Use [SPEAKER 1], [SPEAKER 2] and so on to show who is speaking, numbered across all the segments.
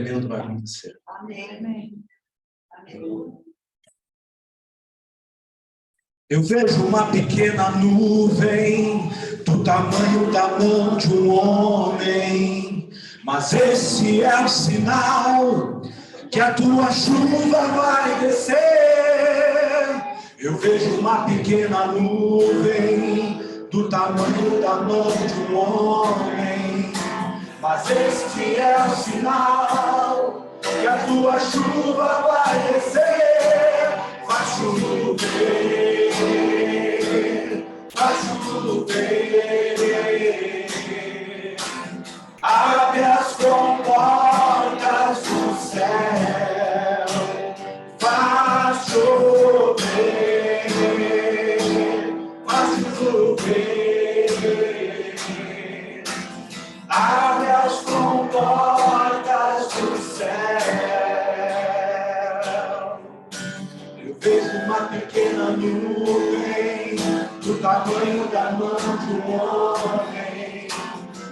[SPEAKER 1] evento vai acontecer.
[SPEAKER 2] Amém. Amém.
[SPEAKER 1] Eu vejo uma pequena nuvem do tamanho da mão de um homem, mas esse é o sinal que a tua chuva vai descer. Eu vejo uma pequena nuvem do tamanho da mão de um homem, mas este é o sinal que a tua chuva vai descer. Vai chover, vai chover. Abre as comportas do céu, vai chover, vai chover. Abre as comportas do céu. Eu vejo uma pequena nuvem do tamanho da mão de um homem,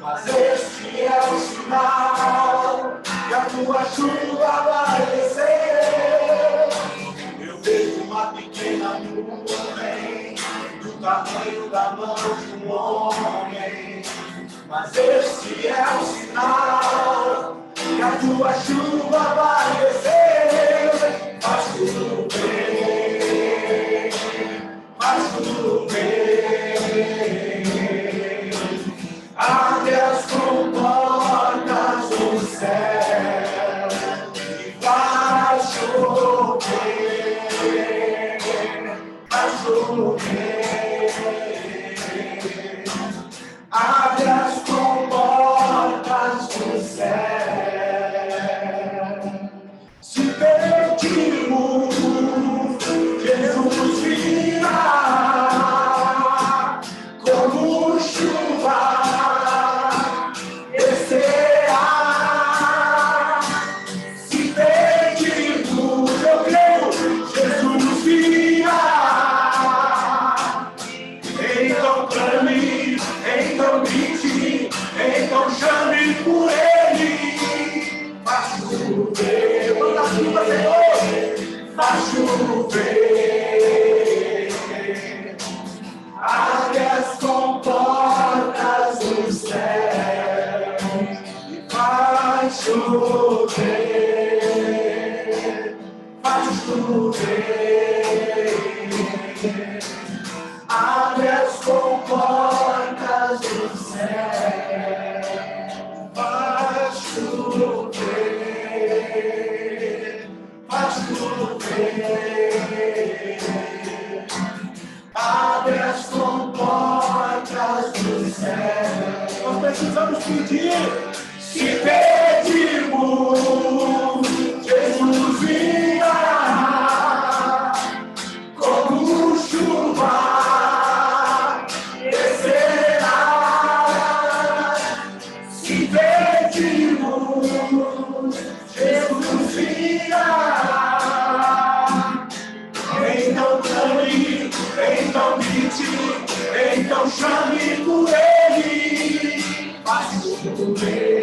[SPEAKER 1] mas este é o sinal que a tua chuva vai descer. Eu vejo uma pequena nuvem do tamanho da mão de um homem, mas este é o sinal que a tua chuva vai descer. Vai chover, vai chover. Abre as comportas do céu e vai chover, vai chover. Abre as comportas do céu. Se pedimos, Jesus virá como chuva, descerá. Se pedimos, eu creio, Jesus virá. Então clame, então grite, então chame por ele. Vai chover, manda chuva, Senhor. Vai chover. Abre as comportas do céu e vai chover. Vai chover. Abre as comportas do céu, vai chover, vai chover. Abre as comportas do céu. Nós precisamos pedir. Se pedimos, Jesus virá como chuva, descerá. Se pedimos, Jesus virá. Então clame, então grite, então chame por ele. Vai chover,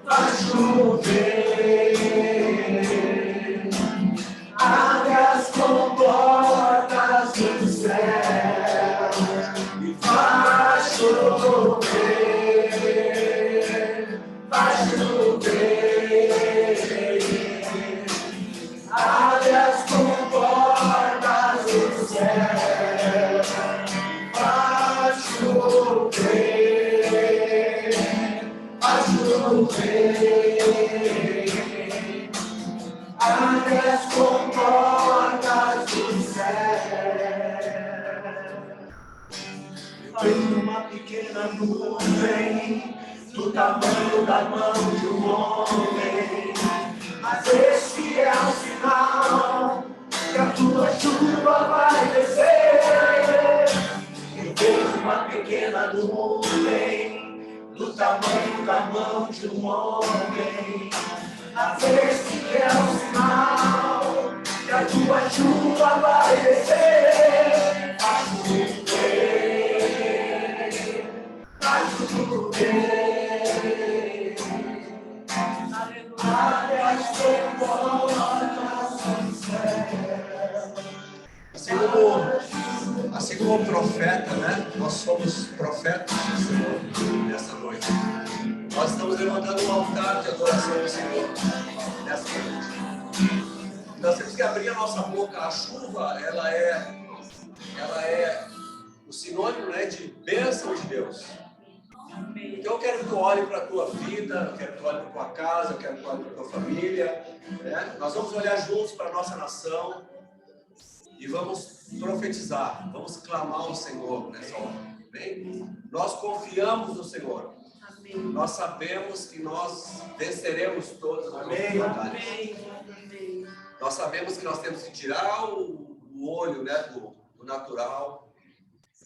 [SPEAKER 1] vai chover. Abre as comportas do céu e vai chover, vai chover. Abre as comportas do céu, vai chover, vai chover. Abre as comportas do céu. Vejo uma pequena nuvem do tamanho da mão de um homem, mas esse é o sinal que a tua chuva vai descer. Eu vejo uma pequena nuvem do tamanho da mão de um homem, mas esse é o sinal que a tua chuva vai descer. Vai chover, vai chover. Assim como profeta, né? Nós somos profetas do Senhor nessa noite. Nós estamos levantando um altar de adoração ao Senhor nessa noite. Nós temos que abrir a nossa boca. A chuva, ela é o sinônimo, né, de bênção de Deus. Então eu quero que tu olhe para a tua vida, eu quero que tu olhe para a tua casa, eu quero que tu olhe para a tua família, né? Nós vamos olhar juntos para a nossa nação e vamos profetizar, vamos clamar ao Senhor nessa hora. Amém? Nós confiamos no Senhor. Amém. Nós sabemos que nós venceremos todas as nossas batalhas. Nós sabemos que nós temos que tirar o olho, né, do natural.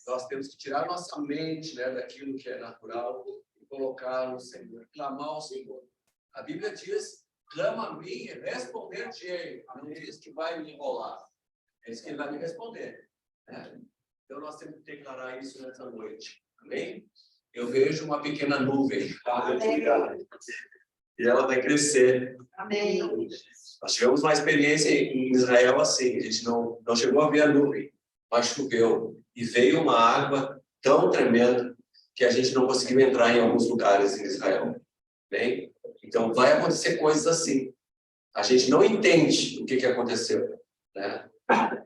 [SPEAKER 1] Nós temos que tirar nossa mente, né, daquilo que é natural e colocar no Senhor, clamar ao Senhor. A Bíblia diz, clama a mim, responder-te. Não diz que vai me enrolar. É isso que ele vai me responder. Né? Então nós temos que declarar isso nessa noite. Amém? Eu vejo uma pequena nuvem. E ela vai crescer. Amém. Nós tivemos uma experiência em Israel assim. A gente não chegou a ver a nuvem, mas choveu. E veio uma água tão tremenda que a gente não conseguiu entrar em alguns lugares em Israel. Bem? Então vai acontecer coisas assim. A gente não entende o que aconteceu, né?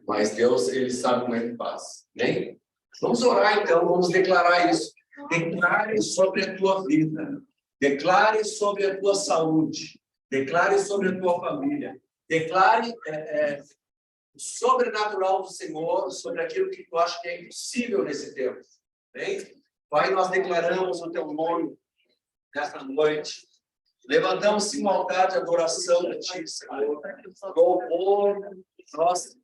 [SPEAKER 1] Mas Deus, Ele sabe como é que faz. Bem? Vamos orar então, vamos declarar isso. Declare sobre a tua vida. Declare sobre a tua saúde. Declare sobre a tua família. Declare o sobrenatural do Senhor sobre aquilo que tu acha que é impossível nesse tempo. Bem? Pai, nós declaramos o teu nome nessa noite. Levantamos sim um altar de adoração a ti, Senhor. Louvor, nós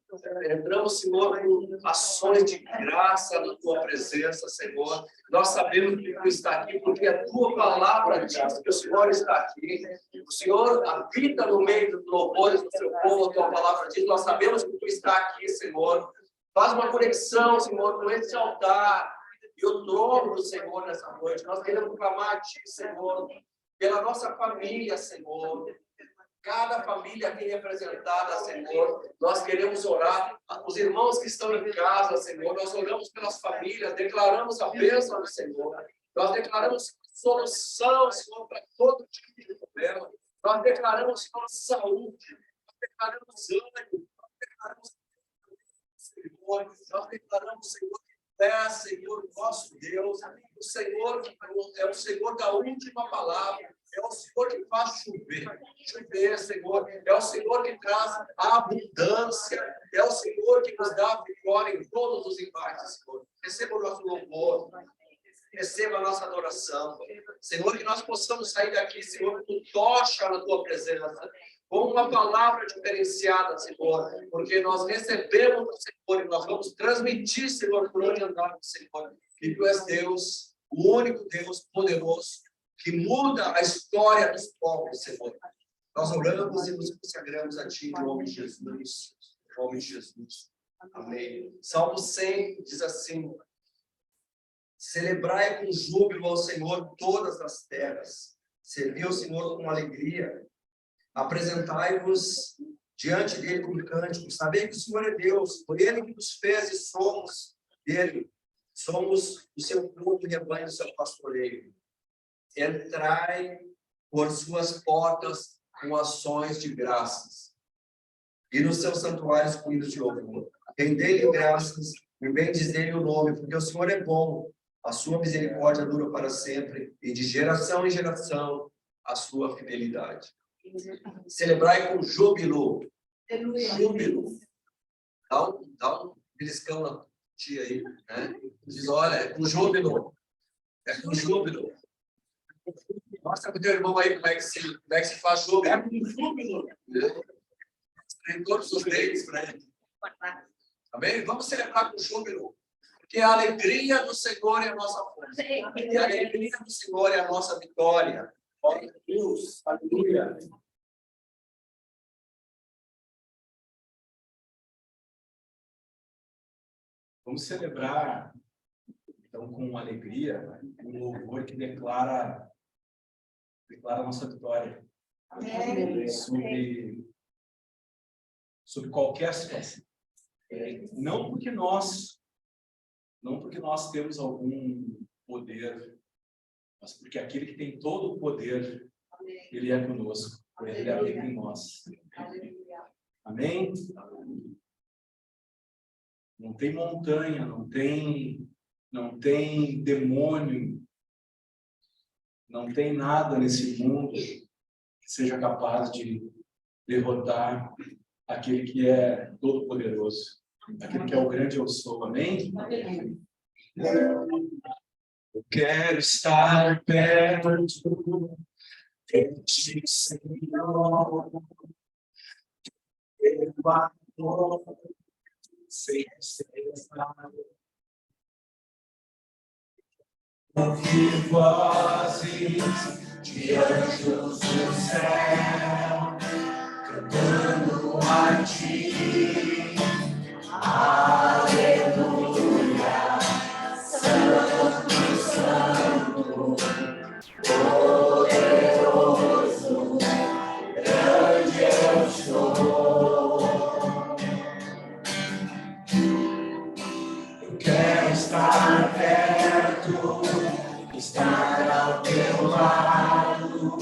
[SPEAKER 1] entramos, Senhor, com ações de graça na tua presença, Senhor. Nós sabemos que tu está aqui porque a tua palavra diz que o Senhor está aqui. O Senhor habita no meio dos louvores do seu povo, a tua palavra diz. Nós sabemos que tu está aqui, Senhor. Faz uma conexão, Senhor, com esse altar e o trono do Senhor nessa noite. Nós queremos clamar a ti, Senhor, pela nossa família, Senhor. Cada família aqui representada, Senhor, nós queremos orar. Os irmãos que estão em casa, Senhor, nós oramos pelas famílias, declaramos a bênção do Senhor. Nós declaramos solução, Senhor, para todo tipo de problema. Nós declaramos, Senhor, saúde. Nós declaramos ânimo. Nós declaramos, Senhor, nós declaramos, Senhor, Senhor, nosso Deus, o Senhor que é o Senhor da última palavra. É o Senhor que faz chover, Senhor. É o Senhor que traz a abundância. É o Senhor que nos dá a vitória em todos os embates, Senhor. Receba o nosso louvor. Receba a nossa adoração. Senhor, que nós possamos sair daqui, Senhor, com tocha na tua presença. Com uma palavra diferenciada, Senhor. Porque nós recebemos do Senhor e nós vamos transmitir, Senhor, por onde andarmos, Senhor. Que tu és Deus, o único Deus poderoso, que muda a história dos povos, Senhor. Nós oramos e nos consagramos a Ti, em nome de Jesus. Em nome de Jesus. Amém. Salmo 100 diz assim: celebrai com júbilo ao Senhor todas as terras. Servi ao Senhor com alegria. Apresentai-vos diante dele com cânticos. Sabei que o Senhor é Deus. Por Ele que nos fez e somos dele. Somos o seu povo e rebanho do seu pastoreio. Entrai por suas portas com ações de graças, e nos seus santuários com hinos de louvor. Rendei-lhe graças e bendizei o nome, porque o Senhor é bom, a sua misericórdia dura para sempre, e de geração em geração a sua fidelidade. Celebrai com júbilo. Júbilo. Dá um beliscão na tia aí, né? Diz, olha, é com júbilo. É com júbilo. Mostra para o teu irmão aí como é que se faz júbilo. É com júbilo. Tem todos os dentes para ele. Amém? Vamos celebrar com júbilo. Porque a alegria do Senhor é a nossa força. E a alegria do Senhor é a nossa vitória. Glória a Deus. Aleluia. Vamos celebrar, então, com alegria, um louvor que declara a nossa vitória.
[SPEAKER 2] Amém.
[SPEAKER 1] Sobre qualquer situação. Não porque nós temos algum poder, mas porque aquele que tem todo o poder, ele é conosco, ele habita em nós. Amém? Não tem montanha, não tem demônio, não tem nada nesse mundo que seja capaz de derrotar aquele que é todo poderoso, aquele que é o grande eu sou. Amém?
[SPEAKER 2] Amém.
[SPEAKER 1] Eu quero estar perto de ti, Senhor. Eu adoro sem cessar. Ouvir vozes de anjos do céu cantando a ti. Aleluia, Santo, Santo, poderoso, grande eu sou. Eu quero estar perto, estar ao teu lado,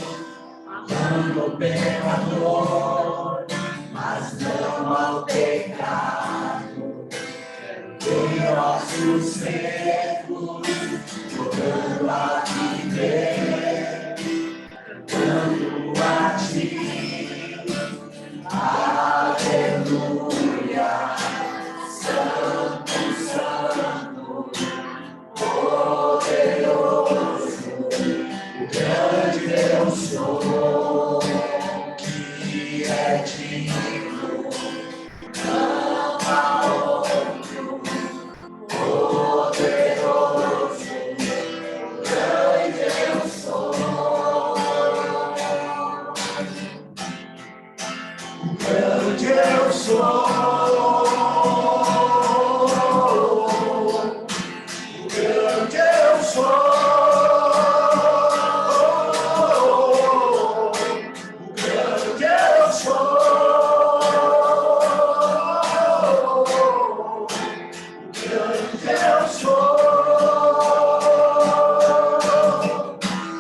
[SPEAKER 1] amando o pecador, mas não ao pecado. Ver ossos secos, jogando a viver, cantando a ti. Aleluia, Santo, Santo, poderoso, o grande eu sou, que é digno, não há outro, poderoso, o grande eu sou, o grande eu sou.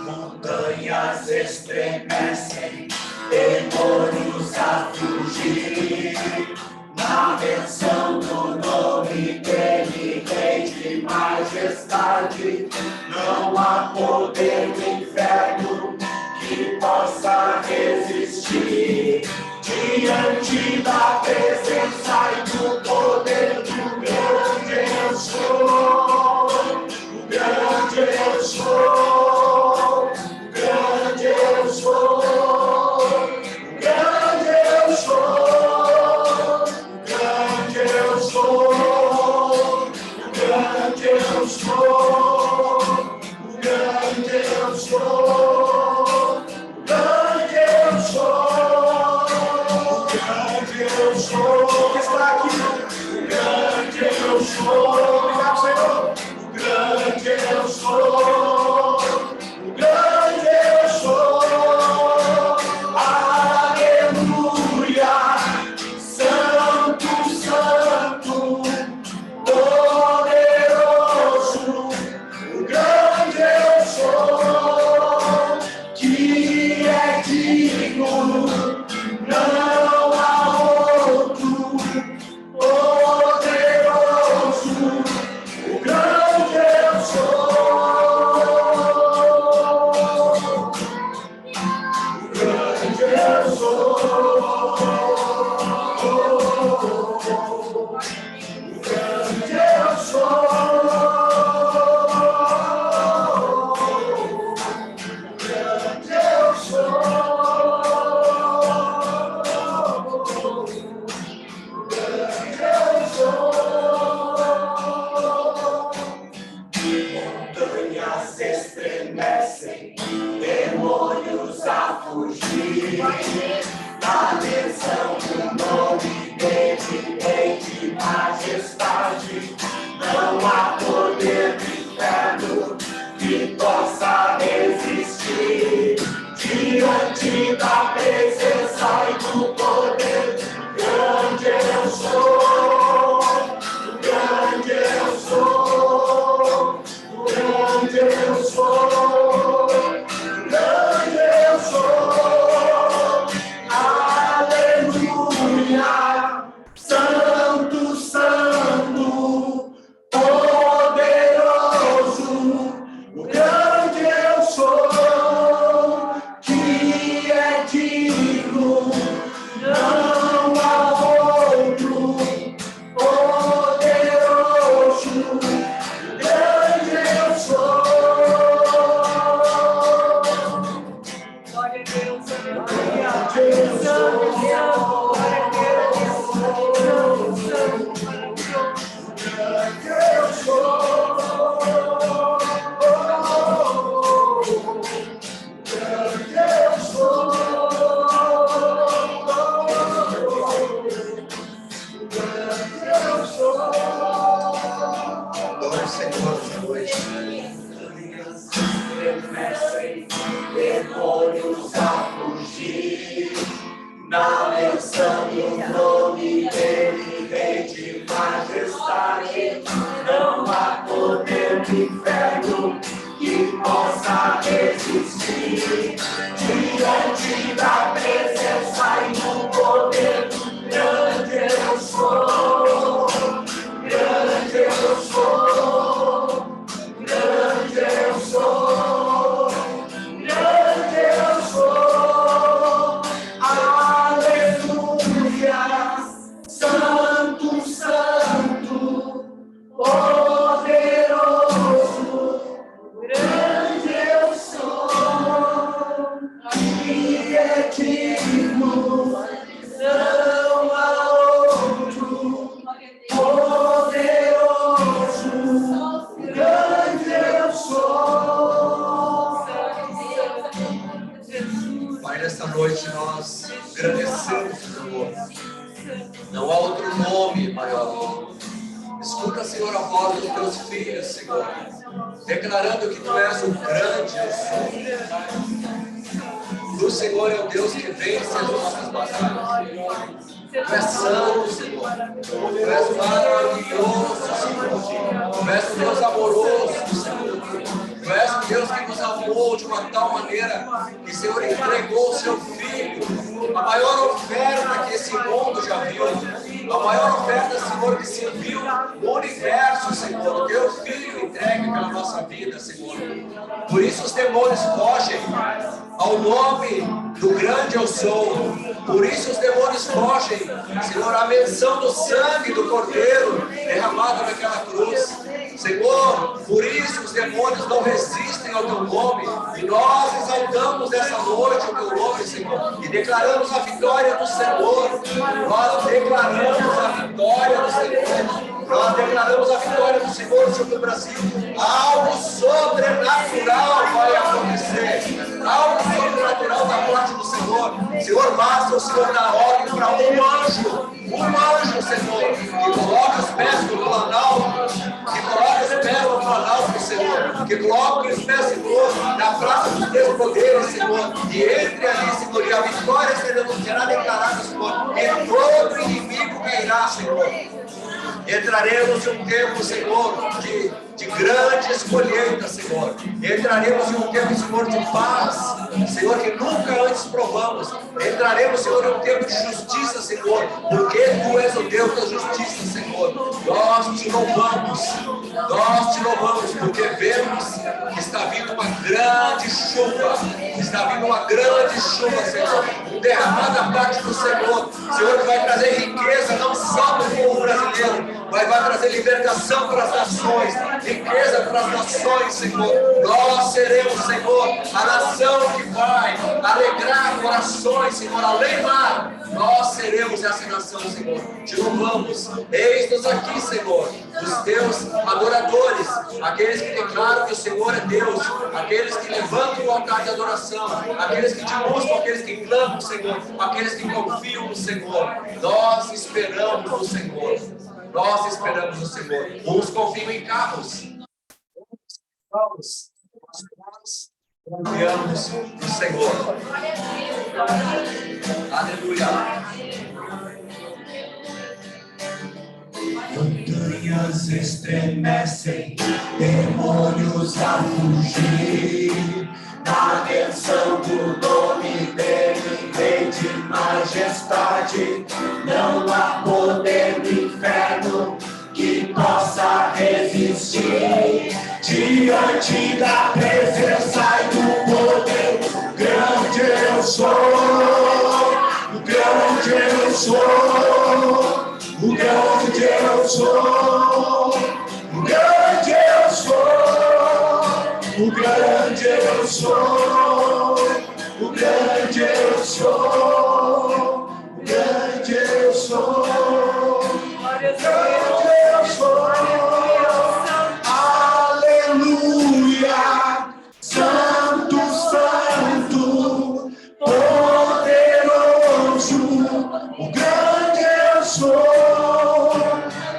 [SPEAKER 1] Montanhas estremecem, demônios a fugir, na menção do nome dele, Rei de majestade. Não há poder do inferno que possa resistir diante da presença e do poder do grande eu sou, o grande eu sou, o grande eu sou, o grande eu sou, o grande eu sou, o grande eu sou, o grande eu sou, o grande eu sou. Eu sou, que está aqui, o grande eu sou, obrigado, Senhor, o grande eu sou, o grande eu sou, aleluia, Santo, Santo, poderoso, o grande eu sou, que é digno, não demônios a fugir, na menção do nome dele, Rei de majestade. Não há poder do inferno que possa resistir diante da Demônios a fugir, na menção do nome dele, Rei de majestade. Não há poder do inferno que possa resistir diante da presença e do poder. Grande eu sou, grande eu sou, grande eu sou, grande eu sou. Aleluia, santo, santo, poderoso, grande eu sou, e é digno, não há outro, poderoso, grande eu sou.
[SPEAKER 3] Pai, nesta noite nós agradecemos, Senhor. Não há outro nome maior. Escuta, Senhor, a voz dos teus filhos, Senhor, declarando que Tu és o grande eu sou. Tu, Senhor, é o Deus que vence as nossas batalhas. Tu és santo, Senhor. Tu és maravilhoso, Senhor. Tu és um Deus amoroso, Senhor. Tu és um Deus que nos amou de uma tal maneira que, Senhor, entregou o seu Filho, a maior oferta que esse mundo já viu, a maior oferta, Senhor, que se viu no universo, Senhor, o teu Filho entregue pela nossa vida, Senhor. Por isso os demônios fogem ao nome do grande eu sou. Por isso os demônios fogem, Senhor, à menção do sangue do Cordeiro derramado naquela cruz. Senhor, por isso os demônios não resistem ao teu nome, e nós exaltamos essa noite o teu nome, Senhor, e declaramos a vitória do Senhor. Nós declaramos a vitória do Senhor. Nós declaramos a vitória do Senhor sobre o Brasil. Algo sobrenatural vai acontecer. Algo sobrenatural da parte do Senhor. Senhor, basta o Senhor dar ordem para um anjo, Senhor, que coloca os pés no planalto, que coloca os pés no planalto, Senhor, que coloca os pés, Senhor, na praça dos teus poderes, Senhor, e entre ali, Senhor, e a vitória será declarada, Senhor, e todo inimigo cairá, Senhor. Entraremos em um tempo, Senhor, de grandes colheitas, Senhor. Entraremos em um tempo, Senhor, de paz, Senhor, que nunca antes provamos. Entraremos, Senhor, em um tempo de justiça, Senhor, porque Tu és o Deus da justiça, Senhor. Nós te louvamos, porque vemos que está vindo uma grande chuva, Senhor, um derramar da parte do Senhor, Senhor, que vai trazer riqueza não só para o povo brasileiro, mas vai trazer libertação para as nações, riqueza para as nações, Senhor. Nós seremos, Senhor, a nação que vai alegrar corações, Senhor, além mar. Nós seremos essa nação, Senhor. Te louvamos. Eis-nos aqui, Senhor, os teus adoradores, aqueles que declaram que o Senhor é Deus, aqueles que levantam o altar de adoração, aqueles que te buscam, aqueles que clamam, Senhor, aqueles que confiam no Senhor. Nós esperamos no Senhor. Uns confiam em carros, nós confiamos no Senhor. Aleluia.
[SPEAKER 1] Montanhas estremecem, demônios a fugir, na menção do nome dele, Rei de majestade. Não há poder do inferno que possa resistir diante da presença e do poder. Grande eu sou, o grande eu sou, o grande eu sou, o grande eu sou, o grande eu sou, o grande eu sou, grande eu sou, grande eu sou, aleluia, santo, santo, poderoso, o grande eu sou,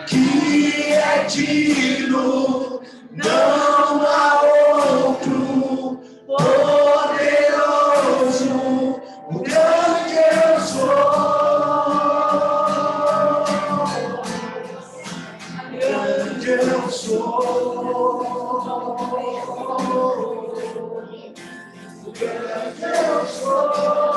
[SPEAKER 1] que é digno, não há outro poderoso, o grande eu sou, grande eu sou, grande eu sou.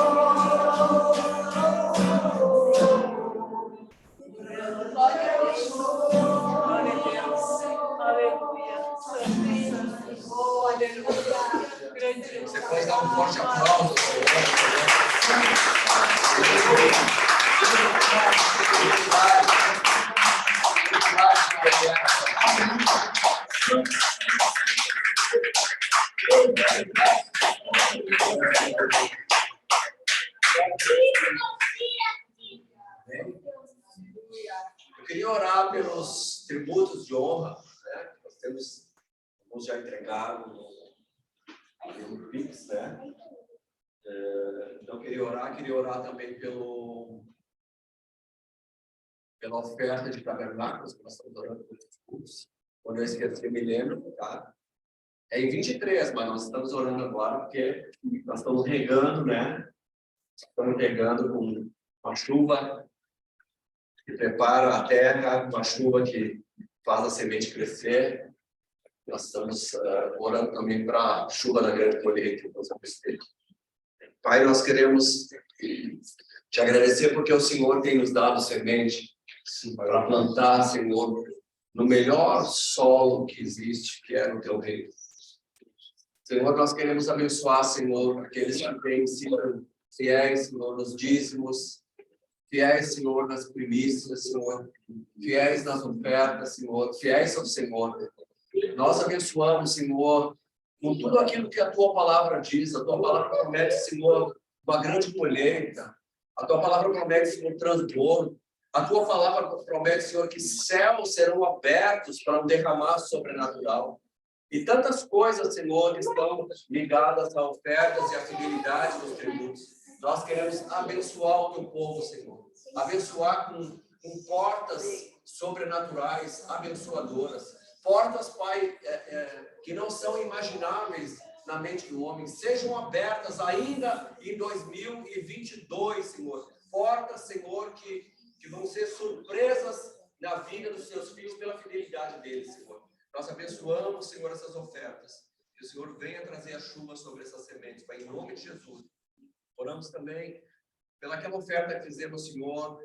[SPEAKER 3] Você pode dar um forte aplauso. Eu queria orar pelos tributos de honra, né? Nós temos alguns já entregados no Pix, né? Então queria orar também pela oferta de tabernáculos, que nós estamos orando pelos tributos. Quando eu esquecer, me lembro, tá? É em 23, mas nós estamos orando agora porque nós estamos regando, né? Estamos regando com uma chuva que prepara a terra, uma chuva que faz a semente crescer. Nós estamos orando também para a chuva da grande colheita. Pai, nós queremos te agradecer porque o Senhor tem nos dado semente para plantar, Senhor, no melhor solo que existe, que é no teu reino. Senhor, nós queremos abençoar, Senhor, aqueles que têm sido fiéis, Senhor, nos dízimos, fiéis, Senhor, nas primícias, Senhor, fiéis nas ofertas, Senhor, fiéis ao Senhor. Nós abençoamos, Senhor, com tudo aquilo que a Tua palavra diz. A Tua palavra promete, Senhor, uma grande colheita. A Tua palavra promete, Senhor, transbordo. A Tua palavra promete, Senhor, que céus serão abertos para um derramar sobrenatural. E tantas coisas, Senhor, que estão ligadas a ofertas e à fidelidade dos tributos. Nós queremos abençoar o Teu povo, Senhor. Abençoar com portas sobrenaturais, abençoadoras. Portas, Pai, que não são imagináveis na mente do homem. Sejam abertas ainda em 2022, Senhor. Portas, Senhor, que vão ser surpresas na vida dos Seus filhos pela fidelidade deles, Senhor. Nós abençoamos, Senhor, essas ofertas. Que o Senhor venha trazer a chuva sobre essas sementes, Pai, em nome de Jesus. Oramos também pelaquela oferta que fizemos, Senhor,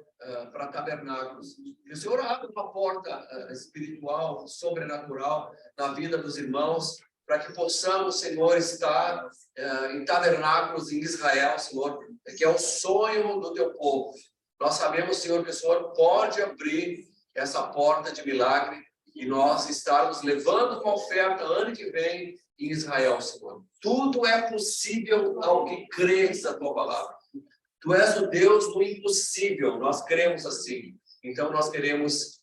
[SPEAKER 3] para tabernáculos. Que o Senhor abra uma porta espiritual, sobrenatural na vida dos irmãos, para que possamos, Senhor, estar em tabernáculos em Israel, Senhor, que é o sonho do Teu povo. Nós sabemos, Senhor, que o Senhor pode abrir essa porta de milagre e nós estarmos levando uma oferta ano que vem em Israel, Senhor. Tudo é possível ao que crês a Tua palavra. Tu és o Deus do impossível, nós cremos assim. Então, nós queremos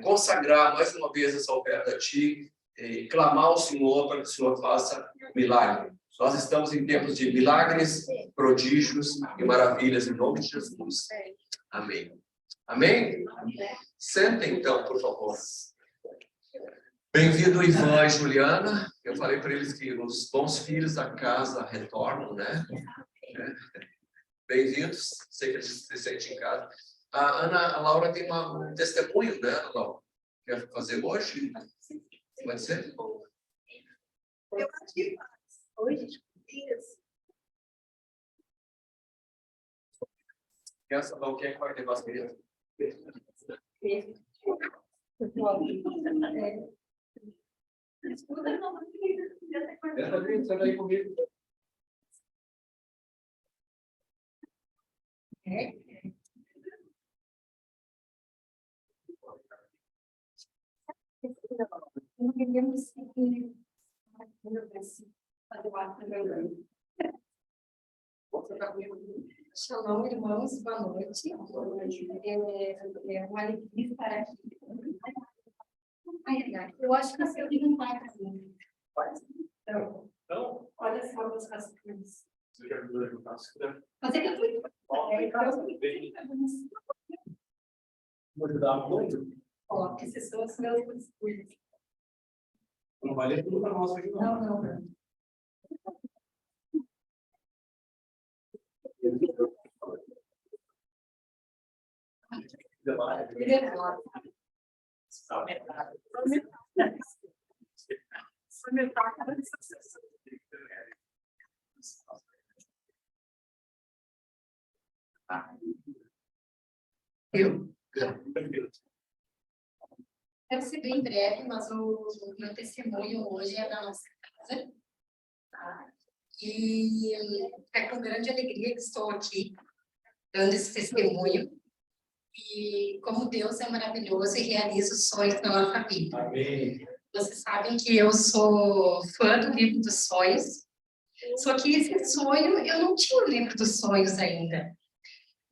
[SPEAKER 3] consagrar mais uma vez essa oferta a Ti e clamar ao Senhor para que o Senhor faça milagre. Nós estamos em tempos de milagres, prodígios e maravilhas, em nome de Jesus. Amém. Amém? Sentem, então, por favor. Bem-vindo, Ivan e Juliana. Eu falei para eles que os bons filhos da casa retornam, né? Bem-vindos. Sei que eles se sentem em casa. A Laura tem um testemunho, né, Laura? Quer fazer hoje? Pode ser?
[SPEAKER 2] Eu acho que faz. Hoje, isso.
[SPEAKER 3] Quer saber o que é que vai ter mais criança? Essa vez, sai daí comigo.
[SPEAKER 2] Não queríamos fazer o ato também.
[SPEAKER 4] Shalom, irmãos, boa noite. É uma alegria estar aqui. Eu acho que você não vai assim. Então, olha só os rascunhos. Mas é que eu fui.
[SPEAKER 1] Vou ajudar muito.
[SPEAKER 4] Ó, esses são os meus rascunhos.
[SPEAKER 1] Não vai ler tudo para nós hoje, não.
[SPEAKER 4] Não. Eu quero ser bem breve, mas o meu testemunho hoje é da nossa casa. Tá? E é com grande alegria que estou aqui, dando esse testemunho. E como Deus é maravilhoso e realiza os sonhos na nossa vida.
[SPEAKER 1] Amém.
[SPEAKER 4] Vocês sabem que eu sou fã do livro dos sonhos, só que esse sonho, eu não tinha o livro dos sonhos ainda.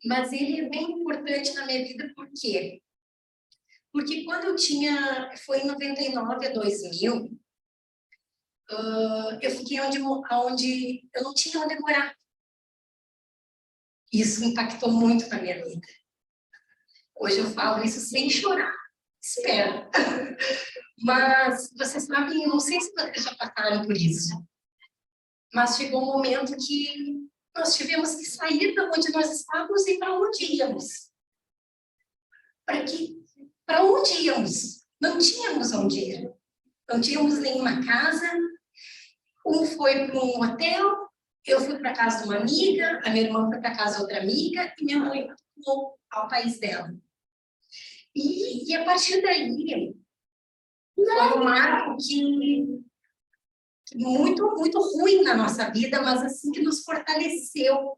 [SPEAKER 4] Mas ele é bem importante na minha vida, por quê? Porque quando eu tinha, foi em 99 a 2000, eu fiquei onde eu não tinha onde morar. Isso impactou muito na minha vida. Hoje eu falo isso sem chorar, espero. Mas vocês sabem, eu não sei se vocês já passaram por isso, mas chegou um momento que nós tivemos que sair de onde nós estávamos e para onde íamos. Para onde íamos? Não tínhamos onde ir. Não tínhamos nenhuma casa. Um foi para um hotel, eu fui para a casa de uma amiga, a minha irmã foi para a casa de outra amiga e minha mãe foi ao país dela. E a partir daí, foi um marco que muito, muito ruim na nossa vida, mas assim que nos fortaleceu.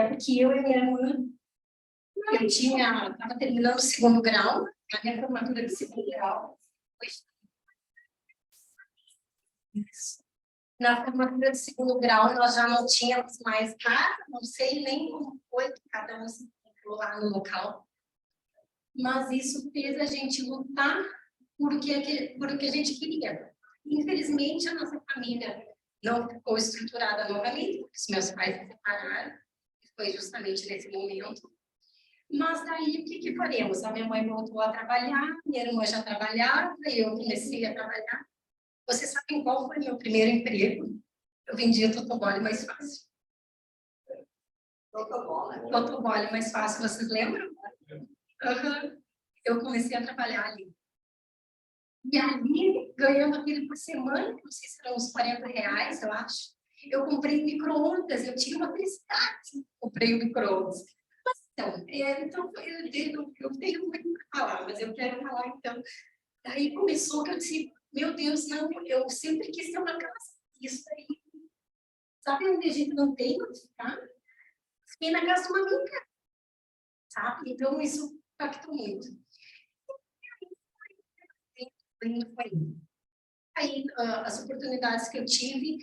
[SPEAKER 4] Porque eu e minha irmã, eu estava terminando o segundo grau, a minha formatura de segundo grau. Na formatura de segundo grau, nós já não tínhamos mais casa, não sei nem como foi que cada um se encontrou lá no local. Mas isso fez a gente lutar por o que a gente queria. Infelizmente, a nossa família não ficou estruturada novamente, porque os meus pais se separaram, foi justamente nesse momento. Mas daí, o que faremos? A minha mãe voltou a trabalhar, minha irmã já trabalhava, eu comecei a trabalhar. Vocês sabem qual foi o meu primeiro emprego? Eu vendia totobole mais fácil. Totobole mais fácil, vocês lembram? Uhum. Eu comecei a trabalhar ali. E ali, ganhando aquele por semana, não sei se eram uns R$40, eu acho, eu comprei micro-ondas, eu tinha uma felicidade, comprei o micro-ondas. Mas então, eu tenho muito para falar, mas eu quero falar então. Daí começou que eu disse, meu Deus, não, eu sempre quis ter uma casa, isso aí. Sabe onde a gente não tem onde ficar? Fiquei na casa de uma amiga, sabe? Então, isso impactou muito. Aí, as oportunidades que eu tive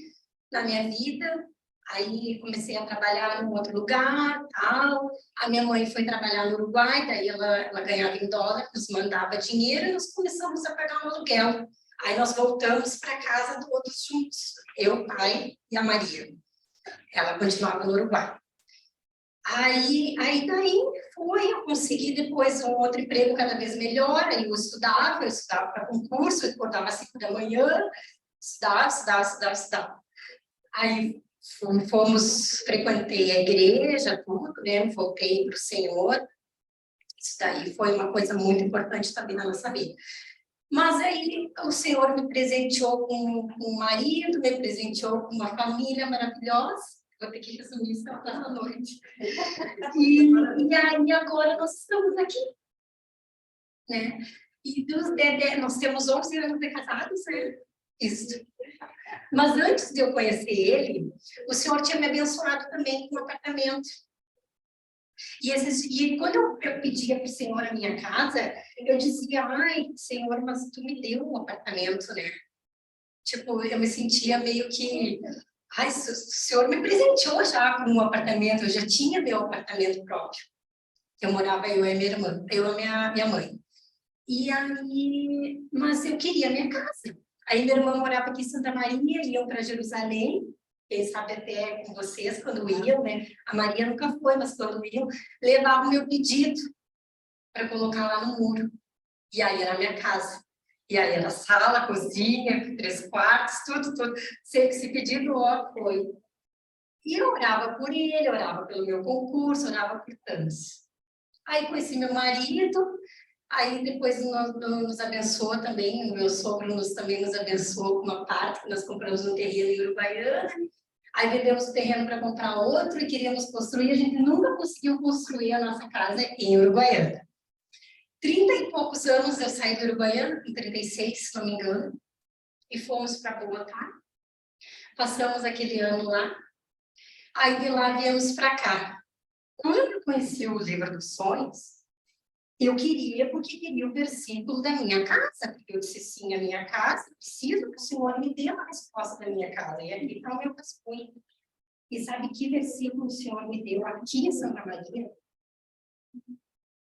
[SPEAKER 4] na minha vida, aí comecei a trabalhar em outro lugar, tal. A minha mãe foi trabalhar no Uruguai, daí ela ganhava em dólar, nos mandava dinheiro e nós começamos a pagar um aluguel. Aí nós voltamos para casa todos juntos, eu, o pai e a Maria. Ela continuava no Uruguai. Aí daí eu consegui depois um outro emprego cada vez melhor, aí eu estudava para concurso, eu acordava às 5 da manhã, estudava. Aí frequentei a igreja, tudo, né? Voltei para o Senhor. Isso daí foi uma coisa muito importante também na nossa vida. Mas aí o Senhor me presenteou com um marido, me presenteou com uma família maravilhosa. Vou ter que resumir isso na noite. E aí agora nós estamos aqui, né? E nós temos 11 anos de casados, né? Isso. Mas antes de eu conhecer ele, o Senhor tinha me abençoado também com um apartamento. E quando eu pedia para o Senhor a minha casa, eu dizia, ai, Senhor, mas tu me deu um apartamento, né? Tipo, eu me sentia meio que, Ai, o senhor me presenteou já com um apartamento, eu já tinha meu apartamento próprio. Eu morava, eu e minha irmã, eu e minha mãe. E aí, mas eu queria minha casa. Aí minha irmã morava aqui em Santa Maria, iam para Jerusalém, quem sabe até com vocês quando iam, né? A Maria nunca foi, mas quando iam, levavam meu pedido para colocar lá no muro. E aí era a minha casa. E aí era sala, cozinha, 3 quartos, tudo. Sei que esse pedido, ó, foi. E eu orava por ele, orava pelo meu concurso, orava por tantos. Aí conheci meu marido, aí depois nos abençoou também, o meu sogro também nos abençoou com uma parte, que nós compramos um terreno em Uruguaiana, aí vendemos o terreno para comprar outro e queríamos construir, a gente nunca conseguiu construir a nossa casa em Uruguaiana. 30 e poucos anos eu saí do Uruguaiana, com 36, se não me engano, e fomos para Bogotá. Passamos aquele ano lá, aí de lá viemos para cá. Quando eu conheci o livro dos sonhos, eu queria, porque queria o versículo da minha casa, porque eu disse sim, a minha casa, preciso que o Senhor me dê a resposta da minha casa, e aqui está o meu rascunho. E sabe que versículo o Senhor me deu aqui em Santa Maria?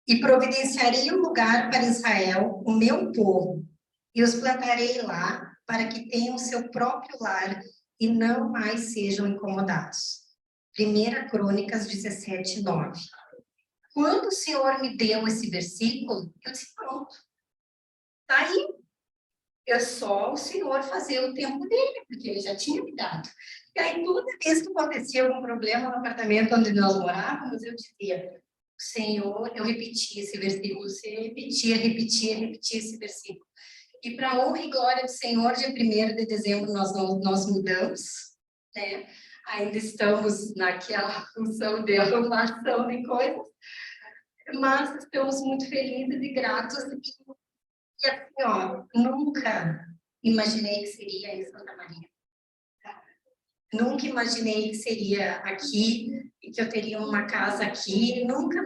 [SPEAKER 4] E providenciarei um lugar para Israel, o meu povo, e os plantarei lá, para que tenham o seu próprio lar e não mais sejam incomodados. 1 Crônicas 17, 9. Quando o Senhor me deu esse versículo, eu disse, pronto, tá aí. É só o Senhor fazer o tempo dele, porque ele já tinha me dado. E aí, toda vez que acontecia algum problema no apartamento onde nós morávamos, eu dizia, Senhor, eu repetia esse versículo, você repetia esse versículo. E para honra e glória do Senhor, dia 1º de dezembro nós mudamos, né? Ainda estamos naquela função de arrumação de coisas, mas estamos muito felizes e gratos. E assim, ó, nunca imaginei que seria em Santa Maria. Nunca imaginei que seria aqui e que eu teria uma casa aqui. Nunca.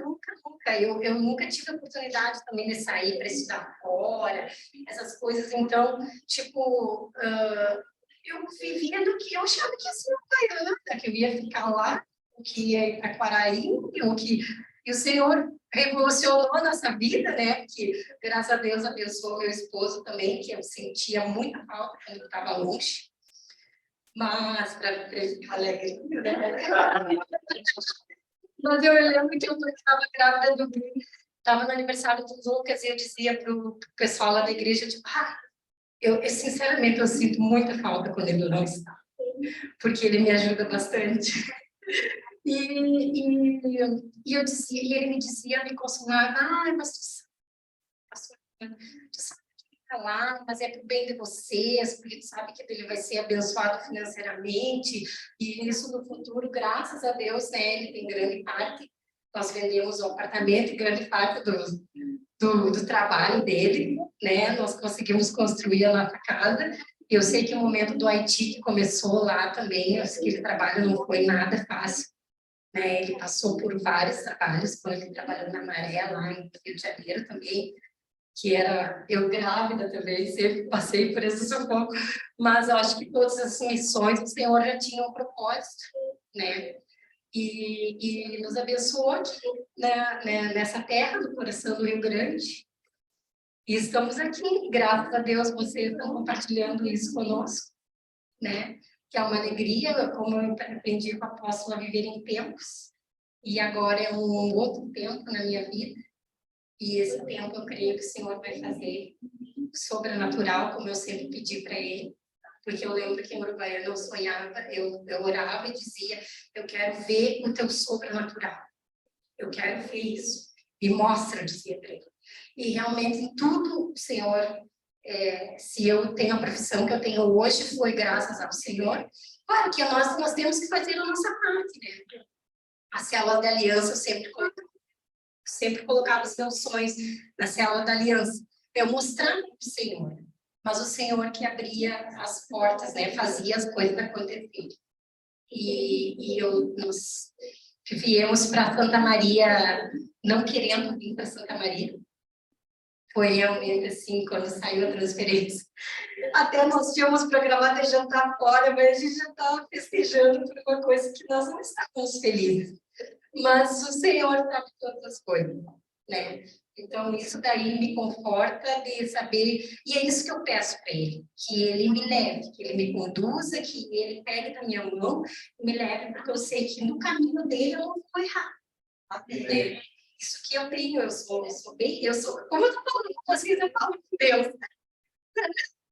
[SPEAKER 4] Eu nunca tive a oportunidade também de sair para estudar fora, essas coisas. Então, tipo, eu vivia do que eu achava que ia ser uma Baiana, que eu ia ficar lá, que ia para Quaraí, e o Senhor revolucionou a nossa vida, né? Porque, graças a Deus, abençoou meu esposo também, que eu sentia muita falta quando eu estava longe. Mas, para ficar alegre, né? Mas eu lembro que eu estava grávida do Bruno, estava no aniversário do Lucas, e eu dizia para o pessoal lá da igreja, tipo, eu sinceramente, eu sinto muita falta quando ele não está, porque ele me ajuda bastante. E eu dizia, e ele me dizia, me consolava, mas tu sabe que ele está lá, mas é para o bem de vocês, porque tu sabe que ele vai ser abençoado financeiramente, e isso no futuro, graças a Deus, né, ele tem grande parte, nós vendemos o apartamento, e grande parte do trabalho dele, né, nós conseguimos construir a nossa casa. Eu sei que o momento do Haiti que começou lá também, aquele trabalho não foi nada fácil, né? Ele passou por vários trabalhos, quando ele trabalhou na Maré, lá em Rio de Janeiro também, que era eu grávida também, sempre passei por esse sufoco, mas eu acho que todas as missões o Senhor já tinha um propósito, né? E nos abençoou aqui, né, nessa terra do coração do Rio Grande. E estamos aqui, graças a Deus, vocês estão compartilhando isso conosco, né? Que é uma alegria, como eu aprendi com a apóstola, a viver em tempos, e agora é um outro tempo na minha vida, e esse tempo eu creio que o Senhor vai fazer sobrenatural, como eu sempre pedi para Ele, porque eu lembro que em Uruguaiana eu sonhava, eu orava e dizia, eu quero ver o teu sobrenatural, eu quero ver isso, e mostra, dizia para Ele. E realmente em tudo, Senhor, se eu tenho a profissão que eu tenho hoje, foi graças ao Senhor. Claro que nós temos que fazer a nossa parte, né? As células de aliança, eu sempre colocava os meus sonhos na célula da aliança. Eu mostrava para o Senhor, mas o Senhor que abria as portas, né? Fazia as coisas acontecerem. Nós viemos para Santa Maria, não querendo vir para Santa Maria. Foi realmente assim, quando saiu a transferência. Até nós tínhamos programado jantar fora, mas a gente já estava festejando por uma coisa que nós não estávamos felizes. Mas o Senhor sabe todas as coisas, né? Então, isso daí me conforta de saber, e é isso que eu peço para Ele, que Ele me leve, que Ele me conduza, que Ele pegue da minha mão e me leve, porque eu sei que no caminho dele eu não vou errar. Né? Isso que eu tenho, eu sou como eu estou falando com vocês, eu falo com Deus.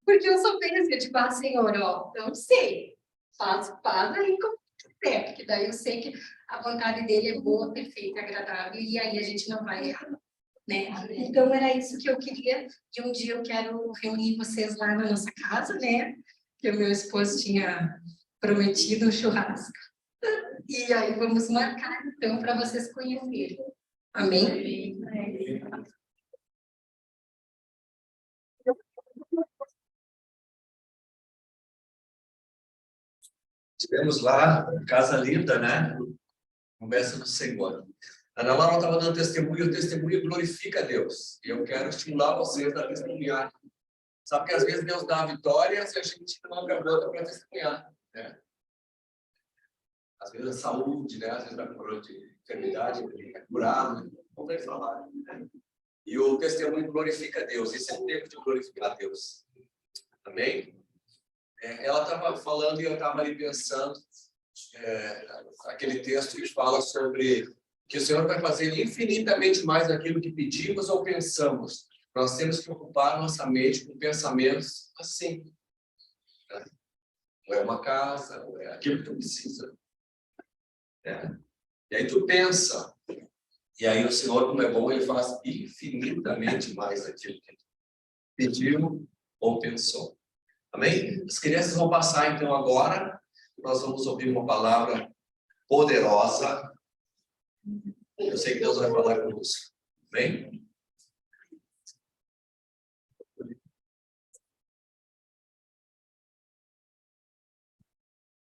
[SPEAKER 4] Porque eu sou bem assim, tipo, Senhor, ó, eu não sei, faz aí como quiser, porque daí eu sei que a vontade dele é boa, perfeita, agradável, e aí a gente não vai errar, né? Então, era isso que eu queria, e um dia eu quero reunir vocês lá na nossa casa, né? Que o meu esposo tinha prometido um churrasco. E aí vamos marcar, então, para vocês conhecerem. Amém?
[SPEAKER 3] Tivemos lá, casa linda, né? Conversa do Senhor. A Ana Laura estava dando testemunho, e o testemunho glorifica a Deus. E eu quero estimular vocês a testemunhar. Sabe que às vezes Deus dá vitórias e a gente não abre a boca para testemunhar. Né? Às vezes a saúde, né? Às vezes a cura de enfermidade, é curado, não tem falar. Né? E o testemunho glorifica a Deus. Esse é o tempo de glorificar a Deus. Amém? Ela estava falando e eu estava ali pensando aquele texto que fala sobre que o Senhor vai fazer infinitamente mais daquilo que pedimos ou pensamos. Nós temos que ocupar nossa mente com pensamentos assim. Né? Ou é uma casa, ou é aquilo que tu precisa. E aí tu pensa. E aí o Senhor, como é bom, Ele faz infinitamente mais daquilo que pediu ou pensou. Amém? As crianças vão passar, então, agora. Nós vamos ouvir uma palavra poderosa. Eu sei que Deus vai falar conosco. Amém?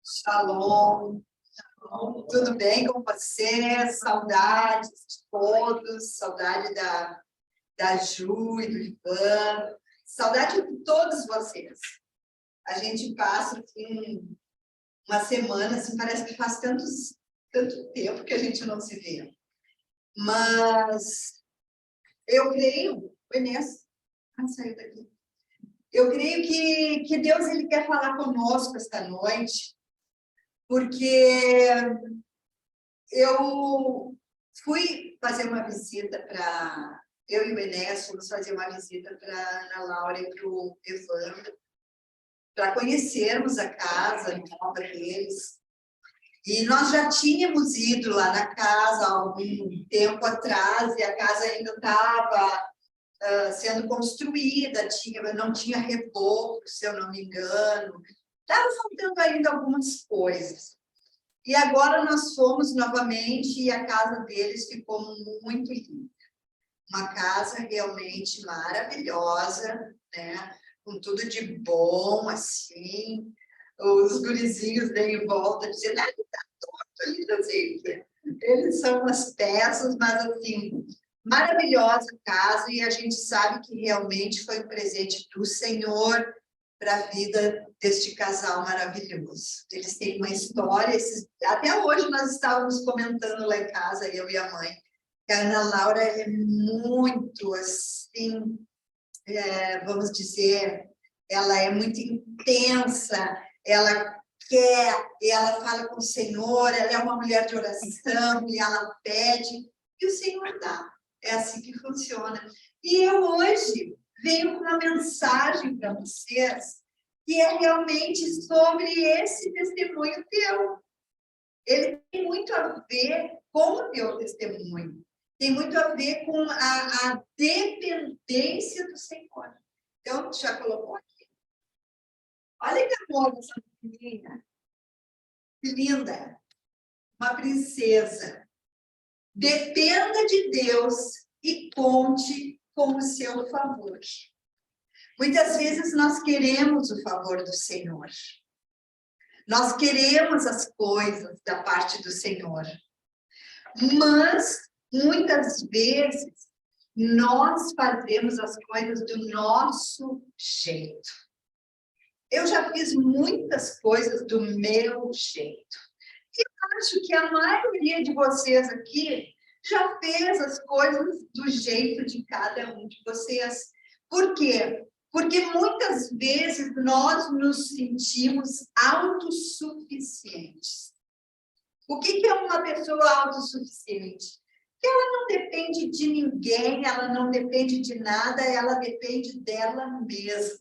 [SPEAKER 2] Shalom. Tudo bem com você? Saudades de todos, saudade da Ju e do Ivan, saudade de todos vocês. A gente passa assim, uma semana, assim, parece que faz tanto tempo que a gente não se vê. Mas eu creio, o Inês saiu daqui. Eu creio que Deus ele quer falar conosco esta noite, porque eu fui fazer uma visita para... Eu e o Enéas fomos fazer uma visita para a Ana Laura e para o Evandro, para conhecermos a casa nova deles. E nós já tínhamos ido lá na casa há algum tempo atrás, e a casa ainda estava sendo construída, não tinha reboco, se eu não me engano. Estava faltando ainda algumas coisas. E agora nós fomos novamente e a casa deles ficou muito linda. Uma casa realmente maravilhosa, né? Com tudo de bom, assim. Os gurizinhos vêm em volta dizendo, tá torto ali, não sei o quê. Eles são umas peças, mas assim, maravilhosa casa, e a gente sabe que realmente foi um presente do Senhor para a vida deste casal maravilhoso. Eles têm uma história, até hoje nós estávamos comentando lá em casa, eu e a mãe, que a Ana Laura é muito, assim, vamos dizer, ela é muito intensa, ela quer, ela fala com o Senhor, ela é uma mulher de oração, e ela pede, e o Senhor dá. É assim que funciona. E eu hoje venho com uma mensagem para vocês, que é realmente sobre esse testemunho teu. Ele tem muito a ver com o teu testemunho. Tem muito a ver com a dependência do Senhor. Então, já colocou aqui. Olha que amor dessa menina. Que linda. Uma princesa. Dependa de Deus e conte com o seu favor. Muitas vezes nós queremos o favor do Senhor. Nós queremos as coisas da parte do Senhor. Mas, muitas vezes, nós fazemos as coisas do nosso jeito. Eu já fiz muitas coisas do meu jeito. E eu acho que a maioria de vocês aqui já fez as coisas do jeito de cada um de vocês. Por quê? Porque muitas vezes nós nos sentimos autossuficientes. O que é uma pessoa autossuficiente? Que ela não depende de ninguém, ela não depende de nada, ela depende dela mesma.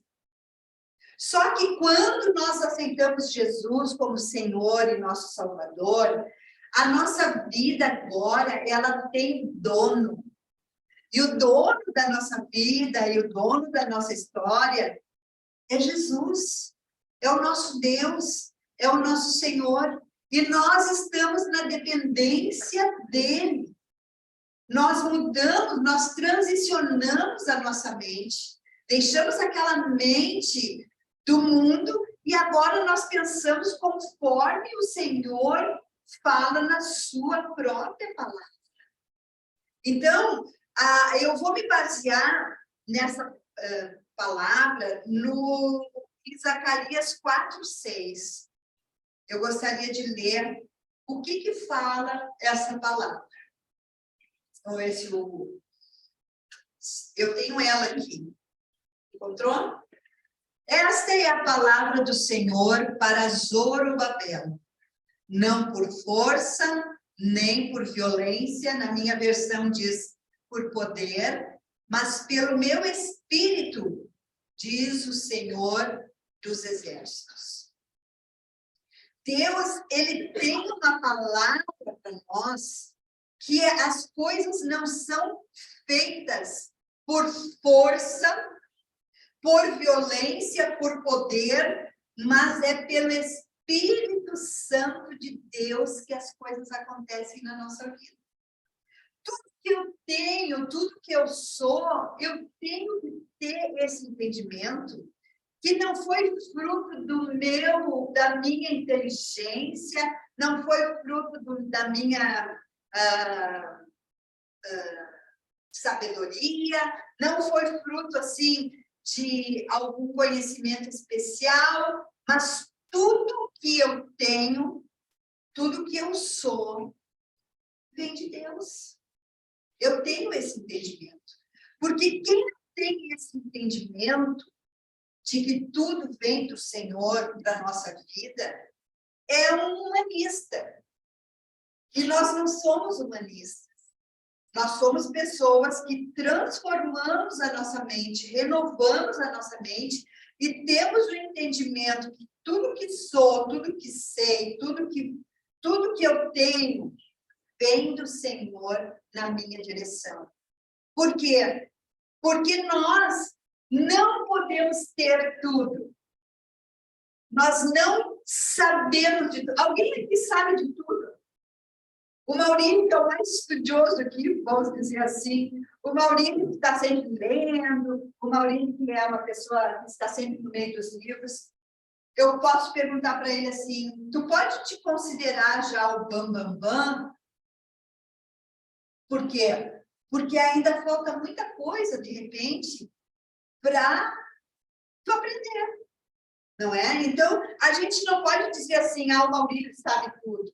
[SPEAKER 2] Só que quando nós aceitamos Jesus como Senhor e nosso Salvador, a nossa vida agora, ela tem dono. E o dono da nossa vida e o dono da nossa história é Jesus. É o nosso Deus, é o nosso Senhor. E nós estamos na dependência dele. Nós mudamos, nós transicionamos a nossa mente. Deixamos aquela mente do mundo e agora nós pensamos conforme o Senhor fala na sua própria palavra. Então, eu vou me basear nessa palavra em Zacarias 4:6. Eu gostaria de ler o que fala essa palavra. Então, eu tenho ela aqui. Encontrou? Esta é a palavra do Senhor para Zorobabel. Não por força, nem por violência, na minha versão diz por poder, mas pelo meu espírito, diz o Senhor dos Exércitos. Deus, ele tem uma palavra para nós que as coisas não são feitas por força, por violência, por poder, mas é pelo Espírito Santo de Deus que as coisas acontecem na nossa vida. Tudo que eu tenho, tudo que eu sou, eu tenho que ter esse entendimento que não foi fruto da minha inteligência, não foi fruto da minha sabedoria, não foi fruto, assim, de algum conhecimento especial, mas tudo que eu tenho, tudo que eu sou, vem de Deus. Eu tenho esse entendimento. Porque quem tem esse entendimento de que tudo vem do Senhor para a nossa vida, é um humanista. E nós não somos humanistas. Nós somos pessoas que transformamos a nossa mente, renovamos a nossa mente e temos o entendimento que tudo que sou, tudo que sei, tudo que eu tenho vem do Senhor na minha direção. Por quê? Porque nós não podemos ter tudo. Nós não sabemos de tudo. Alguém aqui sabe de tudo? O Maurício, que é o mais estudioso aqui, vamos dizer assim, o Maurício que está sempre lendo, o Maurício que é uma pessoa que está sempre no meio dos livros, eu posso perguntar para ele assim, tu pode te considerar já o bambambam? Por quê? Porque ainda falta muita coisa, de repente, para tu aprender, não é? Então, a gente não pode dizer assim, o Maurício sabe tudo.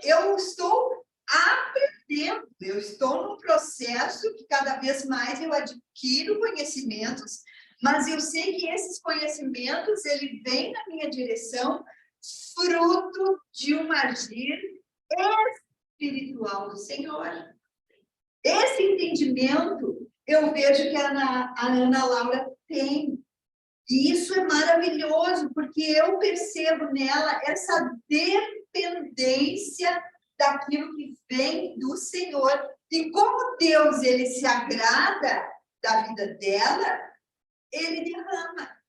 [SPEAKER 2] Eu estou aprendendo, eu estou num processo que cada vez mais eu adquiro conhecimentos, mas eu sei que esses conhecimentos, ele vem na minha direção fruto de um agir espiritual do Senhor. Esse entendimento, eu vejo que a Ana Laura tem. E isso é maravilhoso, porque eu percebo nela essa dependência daquilo que vem do Senhor. E como Deus, ele se agrada da vida dela, ele derrama.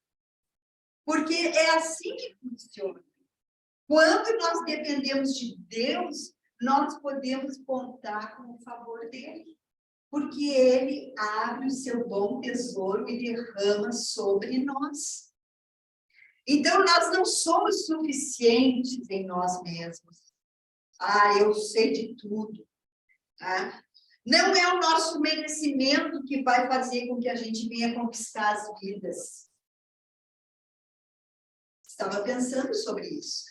[SPEAKER 2] Porque é assim que funciona. Quando nós dependemos de Deus, nós podemos contar com o favor dele. Porque ele abre o seu bom tesouro e derrama sobre nós. Então, nós não somos suficientes em nós mesmos. Eu sei de tudo. Tá? Não é o nosso merecimento que vai fazer com que a gente venha conquistar as vidas. Estava pensando sobre isso.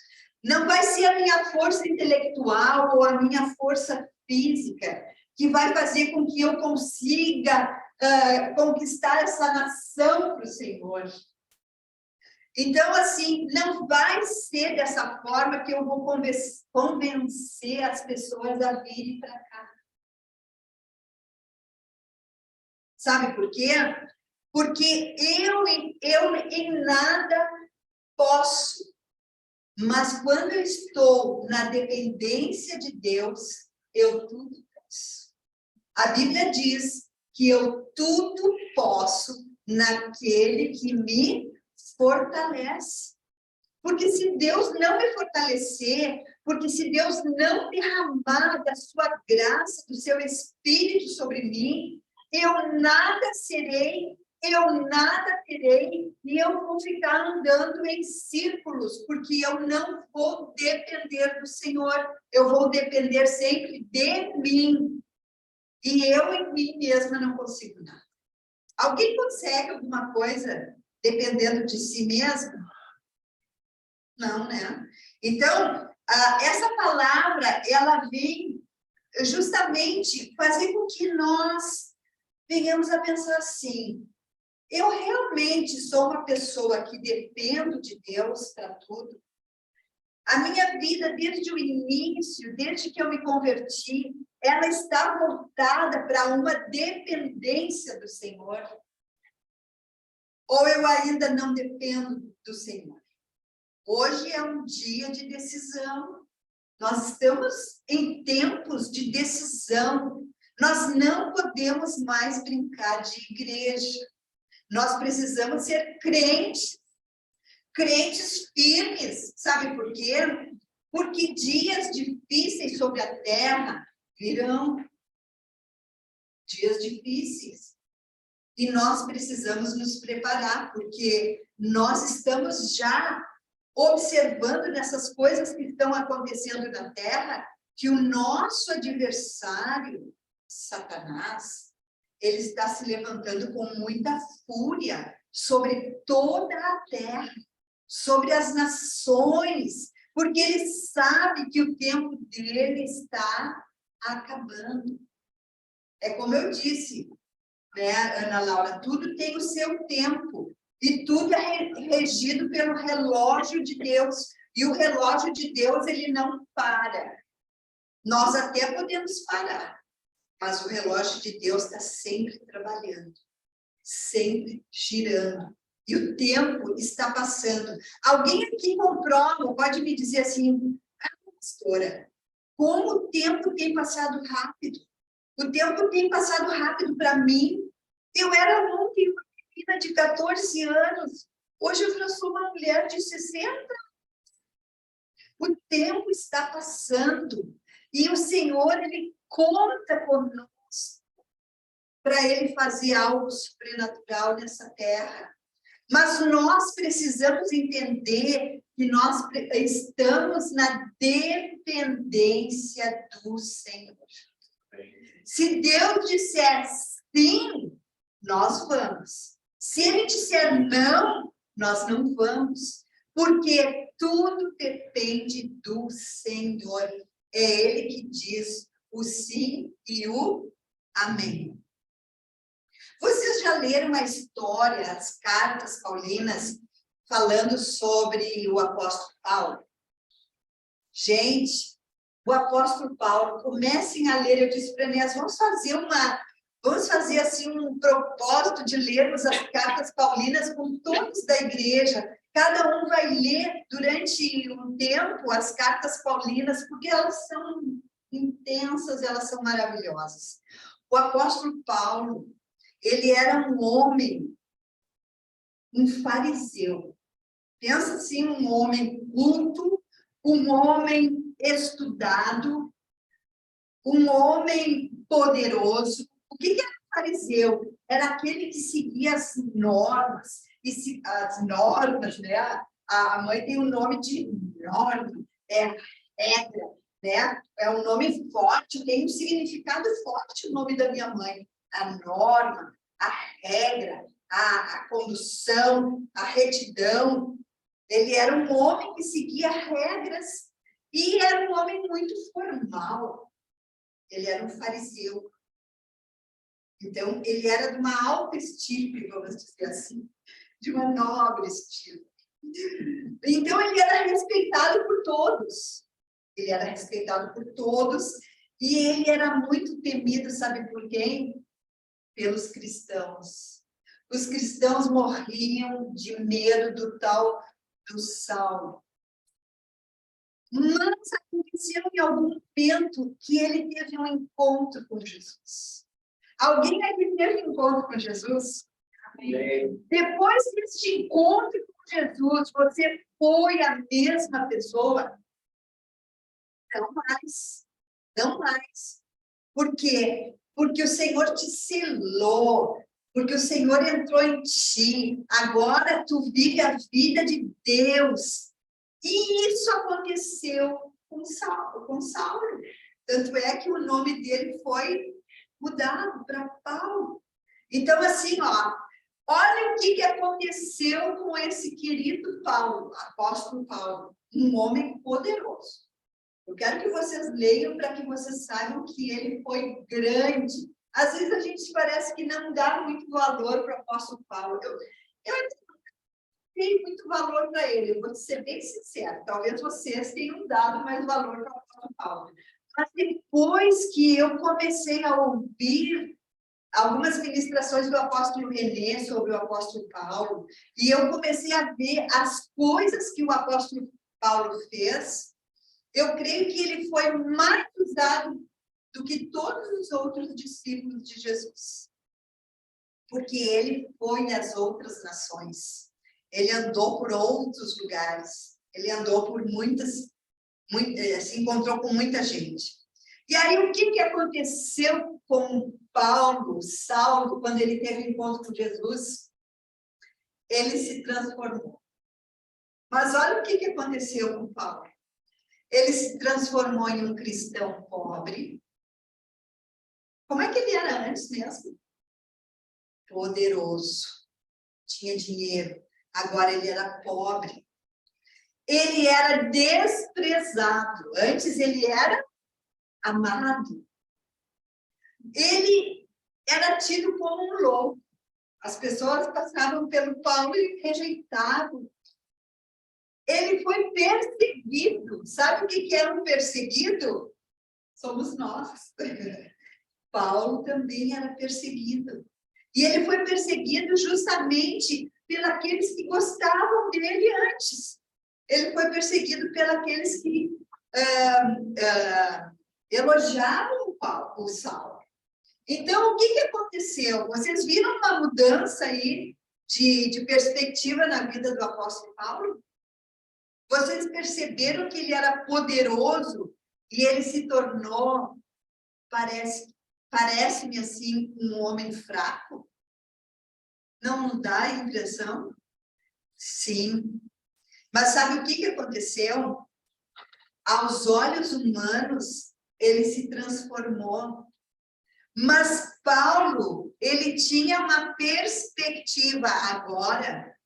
[SPEAKER 2] Não vai ser a minha força intelectual ou a minha força física que vai fazer com que eu consiga conquistar essa nação para o Senhor. Então, assim, não vai ser dessa forma que eu vou convencer as pessoas a virem para cá. Sabe por quê? Porque eu em nada posso. Mas quando eu estou na dependência de Deus, eu tudo posso. A Bíblia diz que eu tudo posso naquele que me fortalece. Porque se Deus não me fortalecer, porque se Deus não derramar da sua graça, do seu Espírito sobre mim, eu nada serei, eu nada terei, e eu vou ficar andando em círculos, porque eu não vou depender do Senhor, eu vou depender sempre de mim. E eu em mim mesma não consigo nada. Alguém consegue alguma coisa dependendo de si mesmo? Não, né? Então, essa palavra, ela vem justamente fazer com que nós venhamos a pensar assim: eu realmente sou uma pessoa que dependo de Deus para tudo? A minha vida, desde o início, desde que eu me converti, ela está voltada para uma dependência do Senhor? Ou eu ainda não dependo do Senhor? Hoje é um dia de decisão. Nós estamos em tempos de decisão. Nós não podemos mais brincar de igreja. Nós precisamos ser crentes firmes. Sabe por quê? Porque dias difíceis sobre a terra virão. Dias difíceis. E nós precisamos nos preparar, porque nós estamos já observando nessas coisas que estão acontecendo na terra, que o nosso adversário, Satanás, ele está se levantando com muita fúria sobre toda a terra, sobre as nações, porque ele sabe que o tempo dele está acabando. É como eu disse, né, Ana Laura, tudo tem o seu tempo. E tudo é regido pelo relógio de Deus. E o relógio de Deus, ele não para. Nós até podemos parar, mas o relógio de Deus está sempre trabalhando, sempre girando. E o tempo está passando. Alguém aqui comprova, pode me dizer assim: pastora, como o tempo tem passado rápido? O tempo tem passado rápido para mim. Eu era ontem uma menina de 14 anos. Hoje eu já sou uma mulher de 60. O tempo está passando. E o Senhor, Ele conta conosco para Ele fazer algo sobrenatural nessa terra. Mas nós precisamos entender que nós estamos na dependência do Senhor. Se Deus disser sim, nós vamos. Se Ele disser não, nós não vamos. Porque tudo depende do Senhor. É Ele que diz o sim e o amém. Vocês já leram a história, as cartas paulinas, falando sobre o apóstolo Paulo? Gente, o apóstolo Paulo, comecem a ler. Eu disse para Inês, vamos fazer assim um propósito de lermos as cartas paulinas com todos da igreja. Cada um vai ler durante um tempo as cartas paulinas, porque elas são intensas, elas são maravilhosas. O apóstolo Paulo, ele era um homem, um fariseu. Pensa assim, um homem culto, um homem estudado, um homem poderoso. O que era um fariseu? Era aquele que seguia as normas. E as normas, né? A mãe tem o nome de norma, é regra. né? É um nome forte, tem um significado forte o nome da minha mãe. A norma, a regra, a condução, a retidão. Ele era um homem que seguia regras e era um homem muito formal. Ele era um fariseu. Então, ele era de uma alta estirpe, vamos dizer assim, de uma nobre estirpe. Então, ele era respeitado por todos. Ele era respeitado por todos e ele era muito temido, sabe por quem? Pelos cristãos. Os cristãos morriam de medo do tal do Saulo. Mas aconteceu em algum momento que ele teve um encontro com Jesus. Alguém aqui teve um encontro com Jesus? Amém. Depois deste encontro com Jesus, você foi a mesma pessoa? Não mais. Não mais. Por quê? Porque o Senhor te selou. Porque o Senhor entrou em ti. Agora tu vive a vida de Deus. E isso aconteceu com Saulo. Tanto é que o nome dele foi mudado para Paulo. Então, assim, ó, olha o que aconteceu com esse querido Paulo, apóstolo Paulo, um homem poderoso. Eu quero que vocês leiam para que vocês saibam que ele foi grande. Às vezes a gente parece que não dá muito valor para o apóstolo Paulo. Eu dei muito valor para ele, eu vou ser bem sincera. Talvez vocês tenham dado mais valor para o apóstolo Paulo. Mas depois que eu comecei a ouvir algumas ministrações do apóstolo René sobre o apóstolo Paulo, e eu comecei a ver as coisas que o apóstolo Paulo fez, eu creio que ele foi mais usado do que todos os outros discípulos de Jesus. Porque ele foi às outras nações. Ele andou por outros lugares. Ele andou por se encontrou com muita gente. E aí, o que aconteceu com Saulo, quando ele teve encontro com Jesus? Ele se transformou. Mas olha o que aconteceu com Paulo. Ele se transformou em um cristão pobre. Como é que ele era antes mesmo? Poderoso. Tinha dinheiro. Agora ele era pobre. Ele era desprezado. Antes ele era amado. Ele era tido como um louco. As pessoas passavam pelo Paulo e rejeitavam. Ele foi perseguido. Sabe o que é um perseguido? Somos nós. Paulo também era perseguido. E ele foi perseguido justamente pelos que gostavam dele antes. Ele foi perseguido pelos que elogiavam o Saulo. Então, o que aconteceu? Vocês viram uma mudança aí de perspectiva na vida do apóstolo Paulo? Vocês perceberam que ele era poderoso e ele se tornou, parece-me assim, um homem fraco? Não dá a impressão? Sim. Mas sabe o que aconteceu? Aos olhos humanos, ele se transformou. Mas Paulo, ele tinha uma perspectiva agora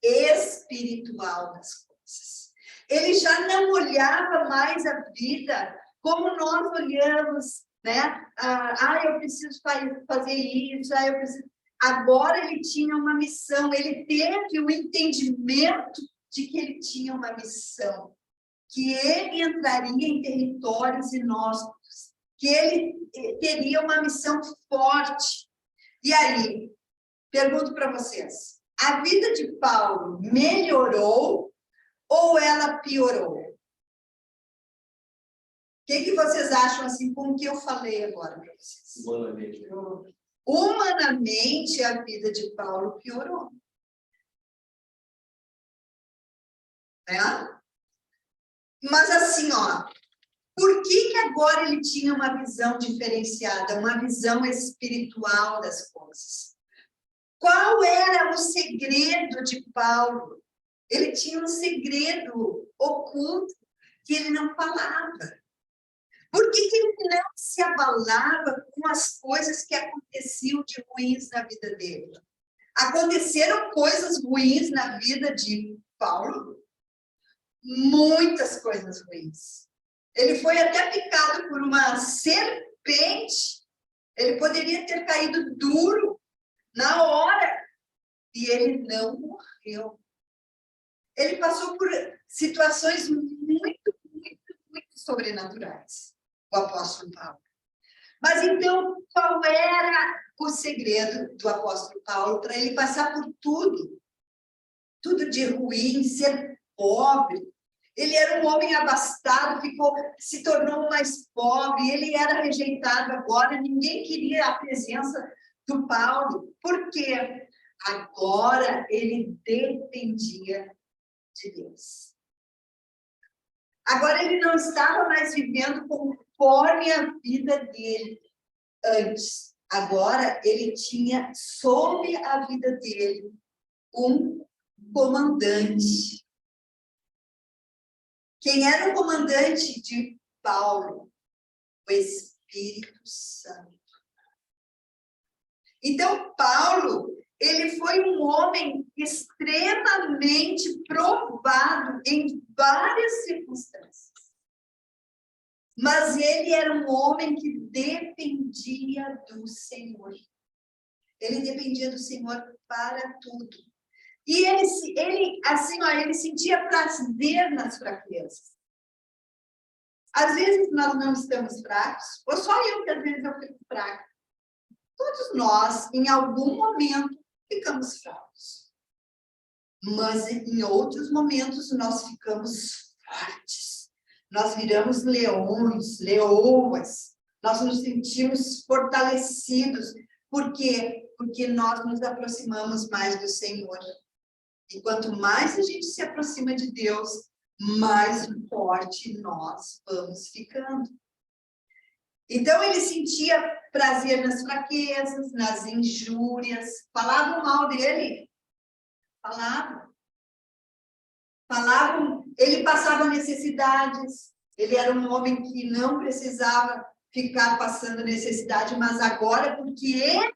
[SPEAKER 2] espiritual das coisas. Ele já não olhava mais a vida como nós olhamos, né? Eu preciso fazer isso, eu preciso... Agora ele tinha uma missão, ele teve o entendimento de que ele tinha uma missão, que ele entraria em territórios inóspitos, que ele teria uma missão forte. E aí, pergunto para vocês, a vida de Paulo melhorou ou ela piorou? O que vocês acham assim com o que eu falei agora para vocês? Humanamente, a vida de Paulo piorou. Mas assim, ó, por que agora ele tinha uma visão diferenciada, uma visão espiritual das coisas? Qual era o segredo de Paulo? Ele tinha um segredo oculto que ele não falava. Por que ele não se abalava com as coisas que aconteciam de ruins na vida dele? Aconteceram coisas ruins na vida de Paulo? Muitas coisas ruins. Ele foi até picado por uma serpente. Ele poderia ter caído duro na hora. E ele não morreu. Ele passou por situações muito sobrenaturais, o apóstolo Paulo. Mas então, qual era o segredo do apóstolo Paulo para ele passar por tudo? Tudo de ruim, ser pobre. Ele era um homem abastado, se tornou mais pobre, ele era rejeitado agora, ninguém queria a presença do Paulo. Por quê? Agora ele dependia de Deus. Agora ele não estava mais vivendo conforme a vida dele antes. Agora ele tinha sobre a vida dele um comandante. Quem era o comandante de Paulo? O Espírito Santo. Então, Paulo, ele foi um homem extremamente provado em várias circunstâncias. Mas ele era um homem que dependia do Senhor. Ele dependia do Senhor para tudo. E ele sentia prazer nas fraquezas. Às vezes nós não estamos fracos, ou só eu que às vezes eu fico fraca. Todos nós, em algum momento, ficamos fracos. Mas em outros momentos nós ficamos fortes. Nós viramos leões, leoas. Nós nos sentimos fortalecidos. Por quê? Porque nós nos aproximamos mais do Senhor. E quanto mais a gente se aproxima de Deus, mais forte nós vamos ficando. Então, ele sentia prazer nas fraquezas, nas injúrias. Falavam mal dele. Falavam. Ele passava necessidades. Ele era um homem que não precisava ficar passando necessidade, mas agora, porque ele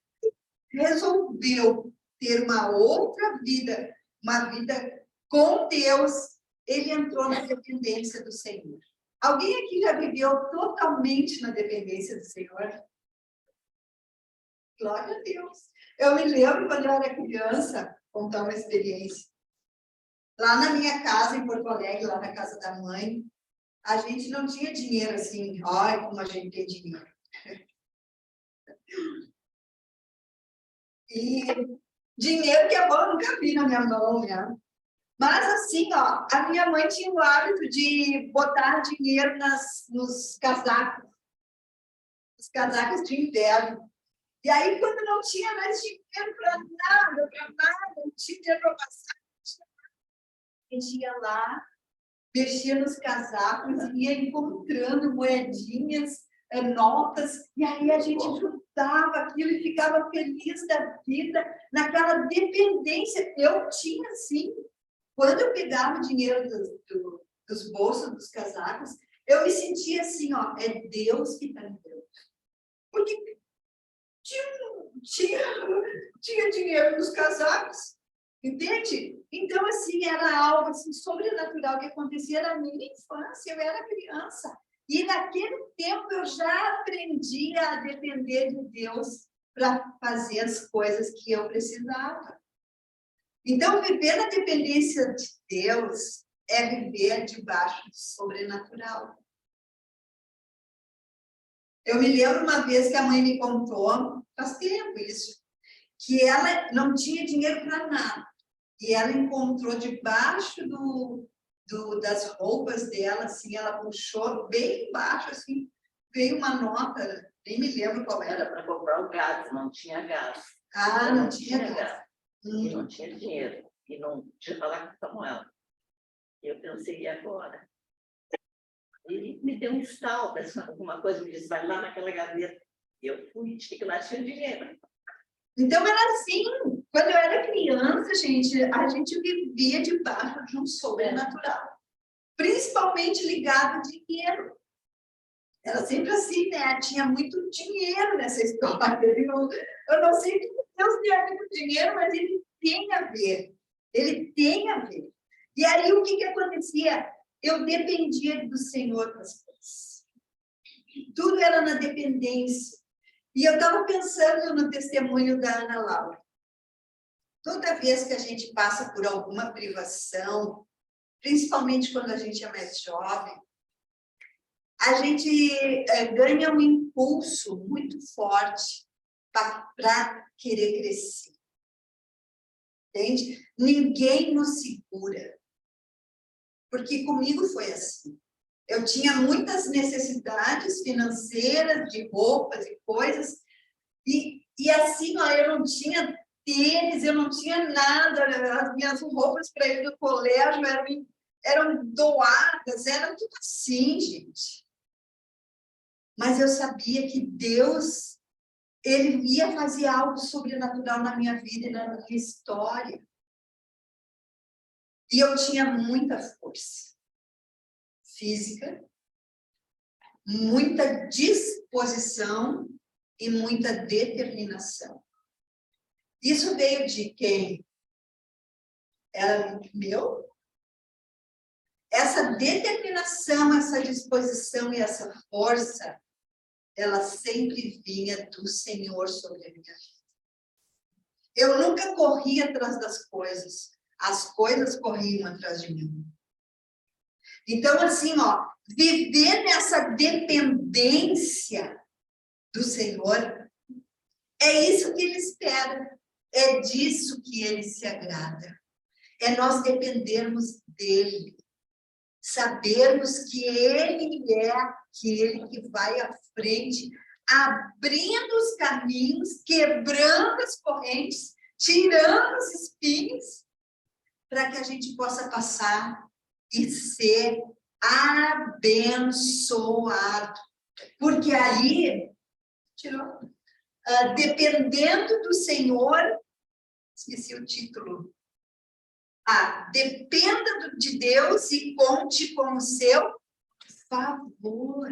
[SPEAKER 2] resolveu ter uma outra vida, uma vida com Deus, ele entrou na dependência do Senhor. Alguém aqui já viveu totalmente na dependência do Senhor? Glória a Deus. Eu me lembro quando eu era criança, contar uma experiência. Lá na minha casa, em Porto Alegre, lá na casa da mãe, a gente não tinha dinheiro assim, ai, como a gente tem dinheiro. E dinheiro que é bom, eu nunca vi na minha mão, né? Mas assim, ó, a minha mãe tinha o hábito de botar dinheiro nos casacos. Os casacos de inverno. E aí, quando não tinha mais dinheiro para nada, não tinha dinheiro para passar, a gente ia lá, mexia nos casacos, ia encontrando moedinhas, notas, e aí a gente juntava aquilo e ficava feliz da vida, naquela dependência. Eu tinha, assim, quando eu pegava o dinheiro dos bolsos, dos casacos, eu me sentia assim, ó, é Deus que está me dando. Porque tinha dinheiro nos casacos, entende? Então, assim, era algo assim, sobrenatural que acontecia na minha infância, eu era criança. E naquele tempo eu já aprendia a depender de Deus para fazer as coisas que eu precisava. Então, viver na dependência de Deus é viver debaixo do sobrenatural. Eu me lembro uma vez que a mãe me contou, faz tempo isso, que ela não tinha dinheiro para nada. E ela encontrou debaixo das roupas dela, assim, ela puxou bem embaixo, assim, veio uma nota, nem me lembro qual era.
[SPEAKER 5] Era para comprar o gás, não tinha gás.
[SPEAKER 2] Ah, não tinha gás.
[SPEAKER 5] E não tinha dinheiro. E não tinha falar com ela. Eu pensei, e agora? Ele me deu um estalo, alguma coisa, me disse, vai lá naquela gaveta. Eu fui, tinha que lá, tinha dinheiro.
[SPEAKER 2] Então, era assim, quando eu era criança, gente, a gente vivia debaixo de um sobrenatural. Principalmente ligado ao dinheiro. Era sempre assim, né? Tinha muito dinheiro nessa história. Eu não sei que Deus tem muito dinheiro, mas ele tem a ver. Ele tem a ver. E aí, o que acontecia? Eu dependia do Senhor para as coisas. Tudo era na dependência. E eu estava pensando no testemunho da Ana Laura. Toda vez que a gente passa por alguma privação, principalmente quando a gente é mais jovem, a gente ganha um impulso muito forte para querer crescer. Entende? Ninguém nos segura. Porque comigo foi assim. Eu tinha muitas necessidades financeiras, de roupas e coisas, e assim, ó, eu não tinha tênis, eu não tinha nada, as minhas roupas para ir do colégio eram doadas, era tudo assim, gente. Mas eu sabia que Deus, ele ia fazer algo sobrenatural na minha vida e na minha história. E eu tinha muita força física, muita disposição e muita determinação. Isso veio de quem? Era meu? Essa determinação, essa disposição e essa força, ela sempre vinha do Senhor sobre a minha vida. Eu nunca corri atrás das coisas, as coisas corriam atrás de mim. Então, assim, ó, viver nessa dependência do Senhor, é isso que Ele espera, é disso que Ele se agrada. É nós dependermos dEle, sabermos que Ele é aquele que vai à frente, abrindo os caminhos, quebrando as correntes, tirando os espinhos, para que a gente possa passar e ser abençoado. Porque aí, dependendo do Senhor, esqueci o título, dependa de Deus e conte com o seu favor.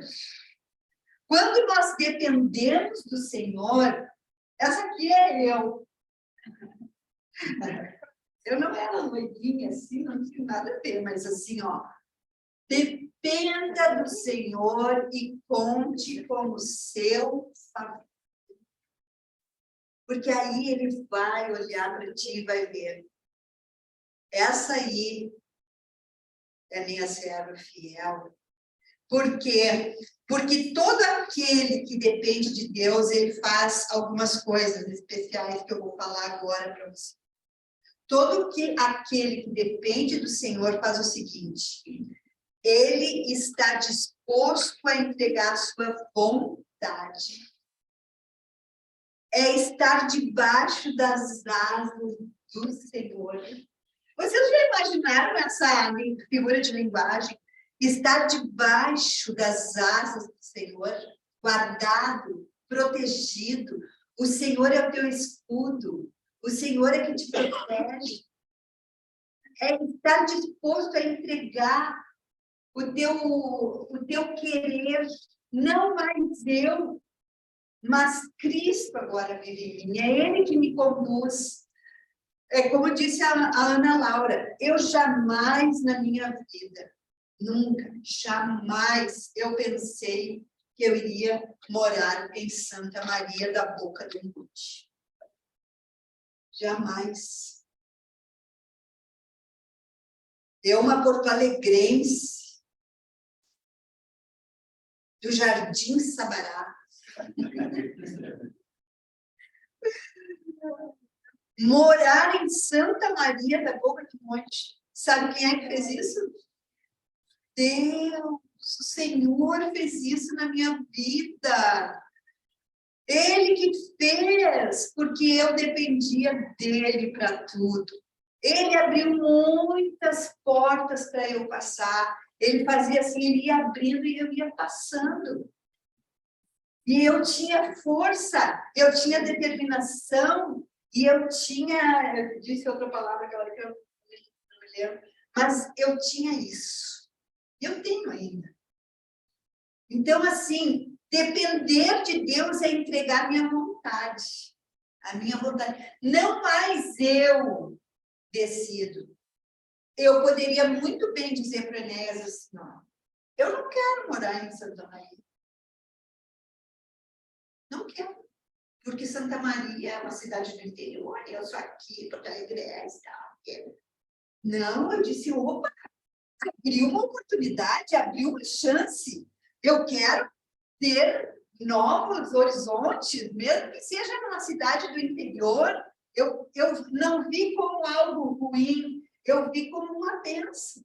[SPEAKER 2] Quando nós dependemos do Senhor, essa aqui é eu. Eu não era noivinha assim, não tinha nada a ver, mas assim, ó, dependa do Senhor e conte com o seu favor. Porque aí Ele vai olhar para ti e vai ver. Essa aí é minha serva fiel. Por quê? Porque todo aquele que depende de Deus, ele faz algumas coisas especiais que eu vou falar agora para você. Aquele que depende do Senhor faz o seguinte: ele está disposto a entregar a sua vontade. É estar debaixo das asas do Senhor. Vocês já imaginaram essa figura de linguagem? Estar debaixo das asas do Senhor, guardado, protegido. O Senhor é o teu escudo. O Senhor é que te protege. É estar disposto a entregar o teu querer, não mais eu, mas Cristo agora vive em mim. É Ele que me conduz. É como disse a Ana Laura, eu jamais na minha vida, nunca, jamais eu pensei que eu iria morar em Santa Maria da Boca do Embute. Jamais. Eu, uma porto-alegrense, do Jardim Sabará, morar em Santa Maria da Boca do Monte. Sabe quem é que fez isso? Deus, o Senhor fez isso na minha vida. Ele que fez, porque eu dependia dele para tudo. Ele abriu muitas portas para eu passar. Ele fazia assim, ele ia abrindo e eu ia passando. E eu tinha força, eu tinha determinação, e eu disse outra palavra agora que eu não me lembro, mas eu tinha isso. Eu tenho ainda. Então, assim, depender de Deus é entregar minha vontade. A minha vontade. Não mais eu decido. Eu poderia muito bem dizer para Enéas assim, ó, eu não quero morar em Santa Maria. Não quero. Porque Santa Maria é uma cidade do interior, e eu sou aqui, Porto Alegre, e tal. Não, eu disse, opa, abriu uma oportunidade, abriu uma chance. Eu quero ter novos horizontes, mesmo que seja numa cidade do interior. Eu não vi como algo ruim, eu vi como uma bênção.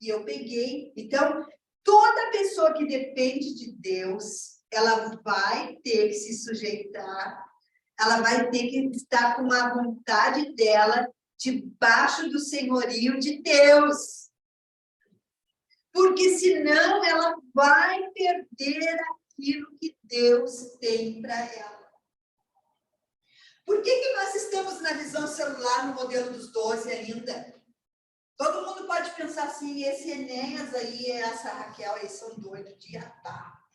[SPEAKER 2] E eu peguei. Então, toda pessoa que depende de Deus, ela vai ter que se sujeitar, ela vai ter que estar com a vontade dela debaixo do senhorio de Deus. Porque senão ela vai perder aquilo que Deus tem para ela. Por que nós estamos na visão celular no modelo dos 12 ainda? Todo mundo pode pensar assim, esse Enéas aí e essa Raquel aí são doidos de atar.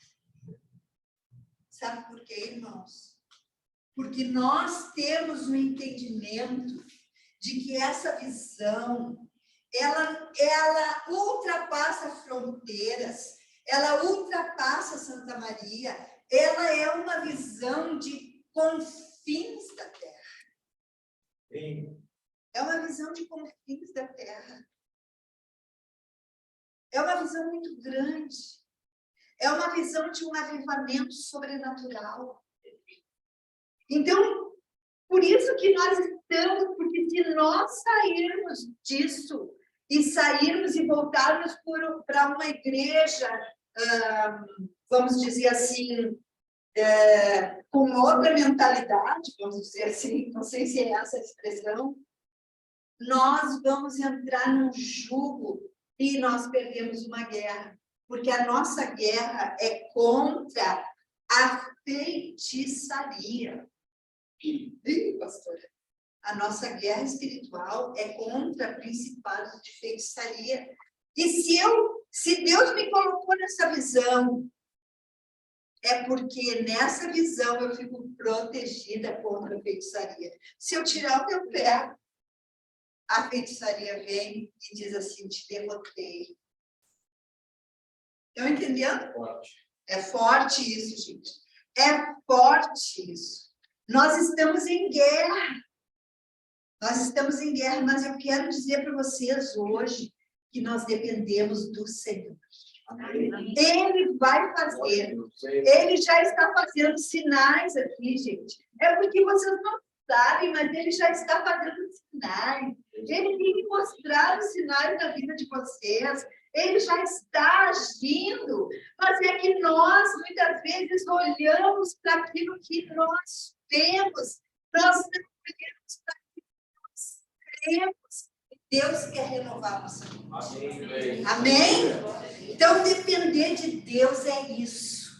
[SPEAKER 2] Sabe por quê, irmãos? Porque nós temos o entendimento de que essa visão, ela ultrapassa fronteiras, ela ultrapassa Santa Maria, ela é uma visão de confins da Terra.
[SPEAKER 1] Sim.
[SPEAKER 2] É uma visão de confins da Terra. É uma visão muito grande. É uma visão de um avivamento sobrenatural. Então, por isso que nós estamos, porque se nós sairmos disso e sairmos e voltarmos para uma igreja, vamos dizer assim, com outra mentalidade, vamos dizer assim, não sei se é essa a expressão, nós vamos entrar num jugo e nós perdemos uma guerra, porque a nossa guerra é contra a feitiçaria. Pastora, a nossa guerra espiritual é contra principados de feitiçaria. E se Deus me colocou nessa visão, é porque nessa visão eu fico protegida contra a feitiçaria. Se eu tirar o meu pé, a feitiçaria vem e diz assim, te derrotei. Estão entendendo?
[SPEAKER 1] Forte.
[SPEAKER 2] É forte isso, gente. É forte isso. Nós estamos em guerra. Nós estamos em guerra, mas eu quero dizer para vocês hoje que nós dependemos do Senhor. Ele vai fazer. Ele já está fazendo sinais aqui, gente. É porque vocês não sabem, mas ele já está fazendo sinais. Ele tem que mostrar os sinais da vida de vocês. Ele já está agindo. Mas é que nós, muitas vezes, olhamos para aquilo que nós temos. Nós não olhamos para aquilo que nós cremos. Deus quer renovar nossa vida. Amém? Então, depender de Deus é isso.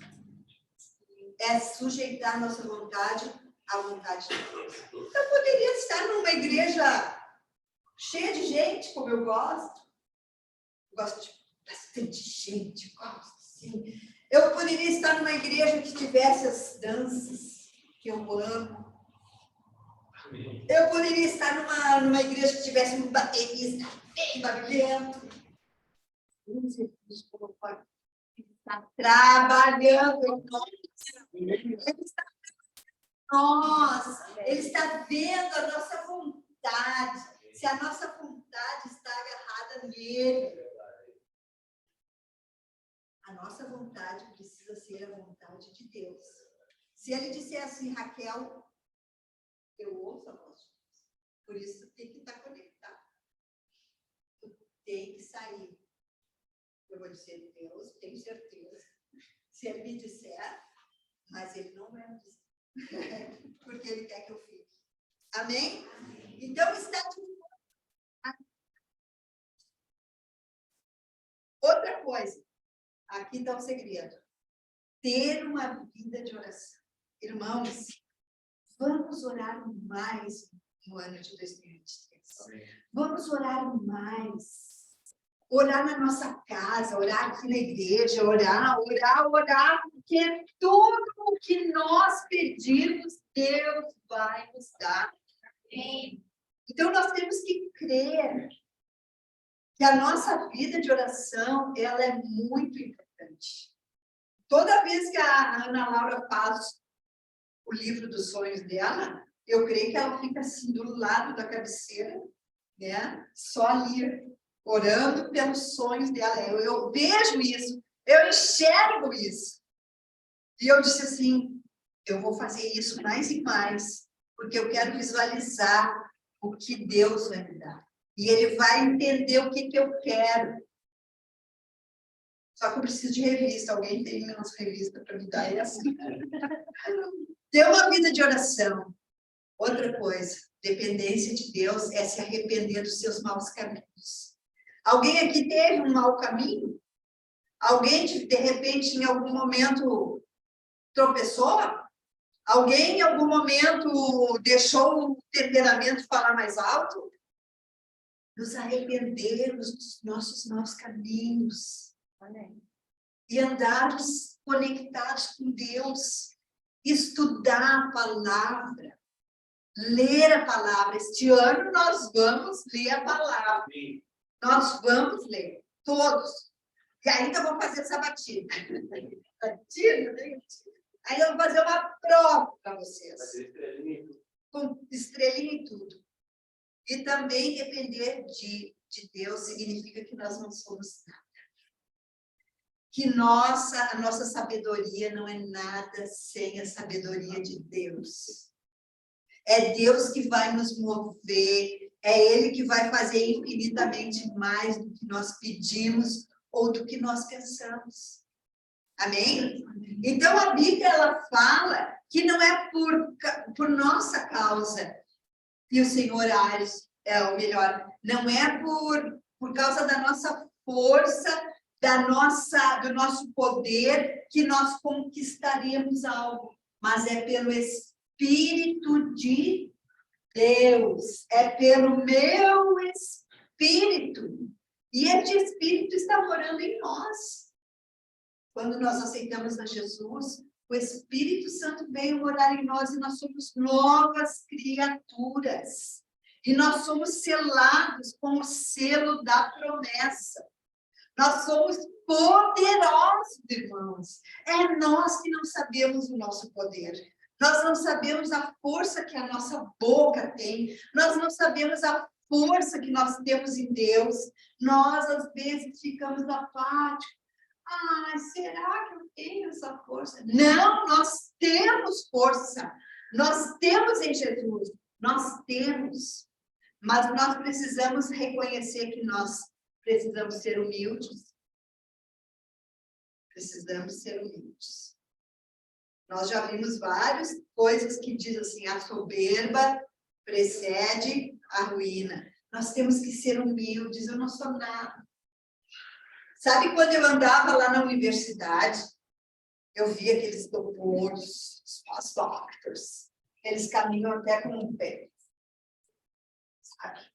[SPEAKER 2] É sujeitar nossa vontade à vontade de Deus. Eu poderia estar numa igreja cheia de gente, como eu gosto. Eu gosto de bastante gente, gosto, sim. Eu poderia estar numa igreja que tivesse as danças que eu amo. Eu poderia estar numa igreja que tivesse um baterista bem barulhento. Ele está trabalhando. Ele está nós. Ele está vendo a nossa vontade. Se a nossa vontade está agarrada nele. A nossa vontade precisa ser a vontade de Deus. Se ele disser assim, Raquel, eu ouço a voz de Deus. Por isso tem que estar conectado. Tem que sair. Eu vou dizer, Deus, tenho certeza. Se ele me disser, mas ele não vai me dizer. Porque ele quer que eu fique. Amém? Então, está de outra coisa. Aqui está o segredo. Ter uma vida de oração. Irmãos, vamos orar mais no ano de 2023. Vamos orar mais. orar na nossa casa, orar aqui na igreja, orar, porque tudo o que nós pedimos, Deus vai nos dar. Então, nós temos que crer que a nossa vida de oração, ela é muito importante. Toda vez que a Ana Laura faz o livro dos sonhos dela, eu creio que ela fica assim do lado da cabeceira, né? Só ali, orando pelos sonhos dela. Eu vejo isso, eu enxergo isso. E eu disse assim, eu vou fazer isso mais e mais, porque eu quero visualizar o que Deus vai me dar. E Ele vai entender o que eu quero. Só que eu preciso de revista. Alguém tem umas revistas para me dar essa? Ter uma vida de oração. Outra coisa, dependência de Deus é se arrepender dos seus maus caminhos. Alguém aqui teve um mau caminho? Alguém, de repente, em algum momento, tropeçou? Alguém, em algum momento, deixou o temperamento falar mais alto? Nos arrependermos dos nossos maus caminhos. E andarmos conectados com Deus. Estudar a palavra. Ler a palavra. Este ano nós vamos ler a palavra. Nós vamos ler. Todos. E ainda vou fazer sabatina. Ainda vou fazer uma prova para vocês. Com estrelinha e tudo. E também depender de Deus significa que nós não somos nada. Que a nossa sabedoria não é nada sem a sabedoria de Deus. É Deus que vai nos mover, é Ele que vai fazer infinitamente mais do que nós pedimos ou do que nós pensamos. Amém? Então, a Bíblia, ela fala que não é por nossa causa que o Senhor age, ou melhor, não é por causa da nossa força, do nosso poder que nós conquistaremos algo, mas é pelo Espírito de Deus, é pelo meu Espírito. E este Espírito está morando em nós. Quando nós aceitamos a Jesus, o Espírito Santo veio morar em nós e nós somos novas criaturas. E nós somos selados com o selo da promessa. Nós somos poderosos, irmãos. É nós que não sabemos o nosso poder. Nós não sabemos a força que a nossa boca tem. Nós não sabemos a força que nós temos em Deus. Nós, às vezes, ficamos apáticos. Ah, será que eu tenho essa força? Não, nós temos força. Nós temos em Jesus. Nós temos. Mas nós precisamos reconhecer que nós precisamos ser humildes. Precisamos ser humildes. Nós já vimos várias coisas que diz assim, a soberba precede a ruína. Nós temos que ser humildes, eu não sou nada. Sabe quando eu andava lá na universidade, eu via aqueles doutores, os doctors, eles caminham até com um pé. Sabe?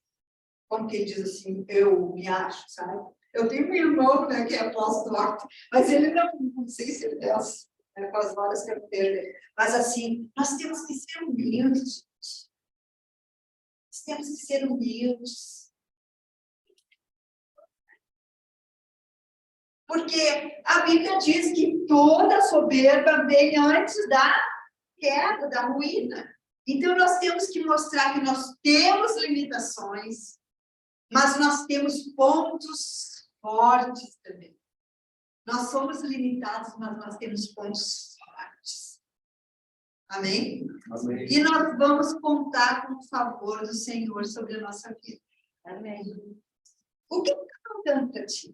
[SPEAKER 2] Como que ele diz assim, eu me acho, sabe? Eu tenho um irmão, né, que é pós-doctor, mas ele não sei se ele desce, né, com as horas que eu perdi. Mas assim, nós temos que ser humildes. Nós temos que ser humildes. Porque a Bíblia diz que toda soberba vem antes da queda, da ruína. Então, nós temos que mostrar que nós temos limitações, mas nós temos pontos fortes também. Nós somos limitados, mas nós temos pontos fortes. Amém?
[SPEAKER 3] Amém.
[SPEAKER 2] E nós vamos contar com o favor do Senhor sobre a nossa vida.
[SPEAKER 5] Amém.
[SPEAKER 2] O que está faltando para ti?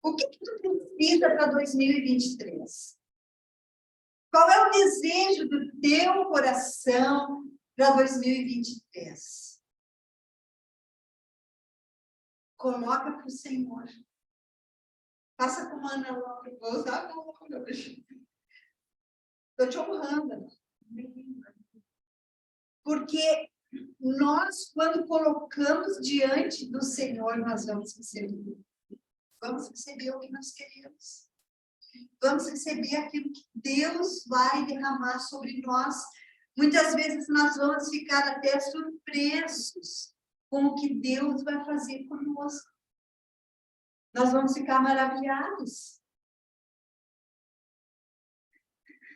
[SPEAKER 2] O que tu precisa para 2023? Qual é o desejo do teu coração para 2023? Coloca para o Senhor. Faça como a Ana Laura. Vou usar a Ana Laura hoje. Estou te honrando. Porque nós, quando colocamos diante do Senhor, nós vamos receber. Vamos receber o que nós queremos. Vamos receber aquilo que Deus vai derramar sobre nós. Muitas vezes nós vamos ficar até surpresos com o que Deus vai fazer conosco. Nós vamos ficar maravilhados.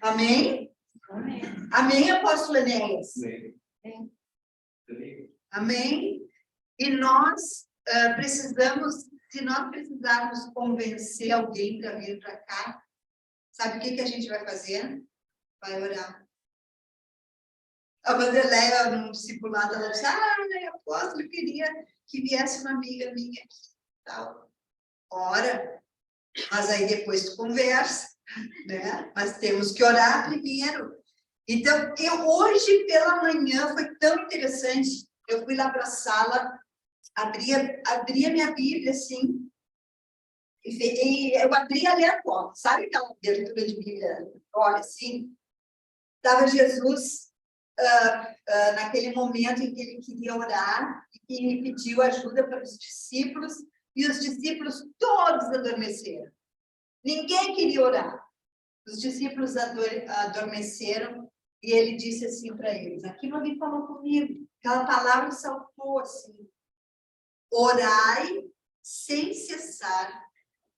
[SPEAKER 2] Amém?
[SPEAKER 4] Amém.
[SPEAKER 2] Amém, apóstolo Enéas?
[SPEAKER 3] Amém.
[SPEAKER 2] Amém? E nós precisamos, se nós precisarmos convencer alguém para vir para cá, sabe o que a gente vai fazer? Vai orar. A Vanderleia, no discipulado, ela disse, apóstolo, eu queria que viesse uma amiga minha aqui. Tal. Ora, mas aí depois tu conversa, né? Mas temos que orar primeiro. Então, hoje pela manhã foi tão interessante, eu fui lá para a sala, abri a minha Bíblia, assim, e eu abri aleatório, sabe aquela abertura de Bíblia? Olha, assim, estava Jesus naquele momento em que ele queria orar e pediu ajuda para os discípulos, e os discípulos todos adormeceram. Ninguém queria orar. Os discípulos adormeceram e ele disse assim para eles, aquilo ali falou comigo, aquela palavra saltou assim, orai sem cessar,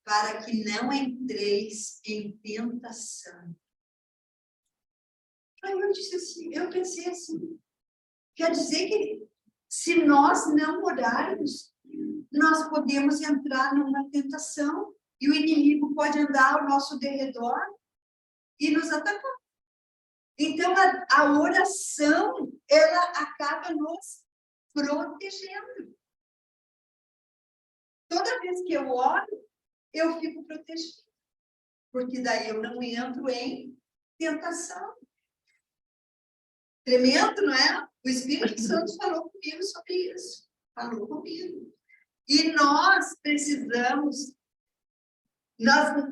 [SPEAKER 2] para que não entreis em tentação. Aí eu disse assim, eu pensei assim, quer dizer que se nós não orarmos, nós podemos entrar numa tentação e o inimigo pode andar ao nosso derredor e nos atacar. Então, a oração, ela acaba nos protegendo. Toda vez que eu oro, eu fico protegida, porque daí eu não entro em tentação. Tremendo, não é? O Espírito Santo falou comigo sobre isso. Falou comigo. E nós precisamos,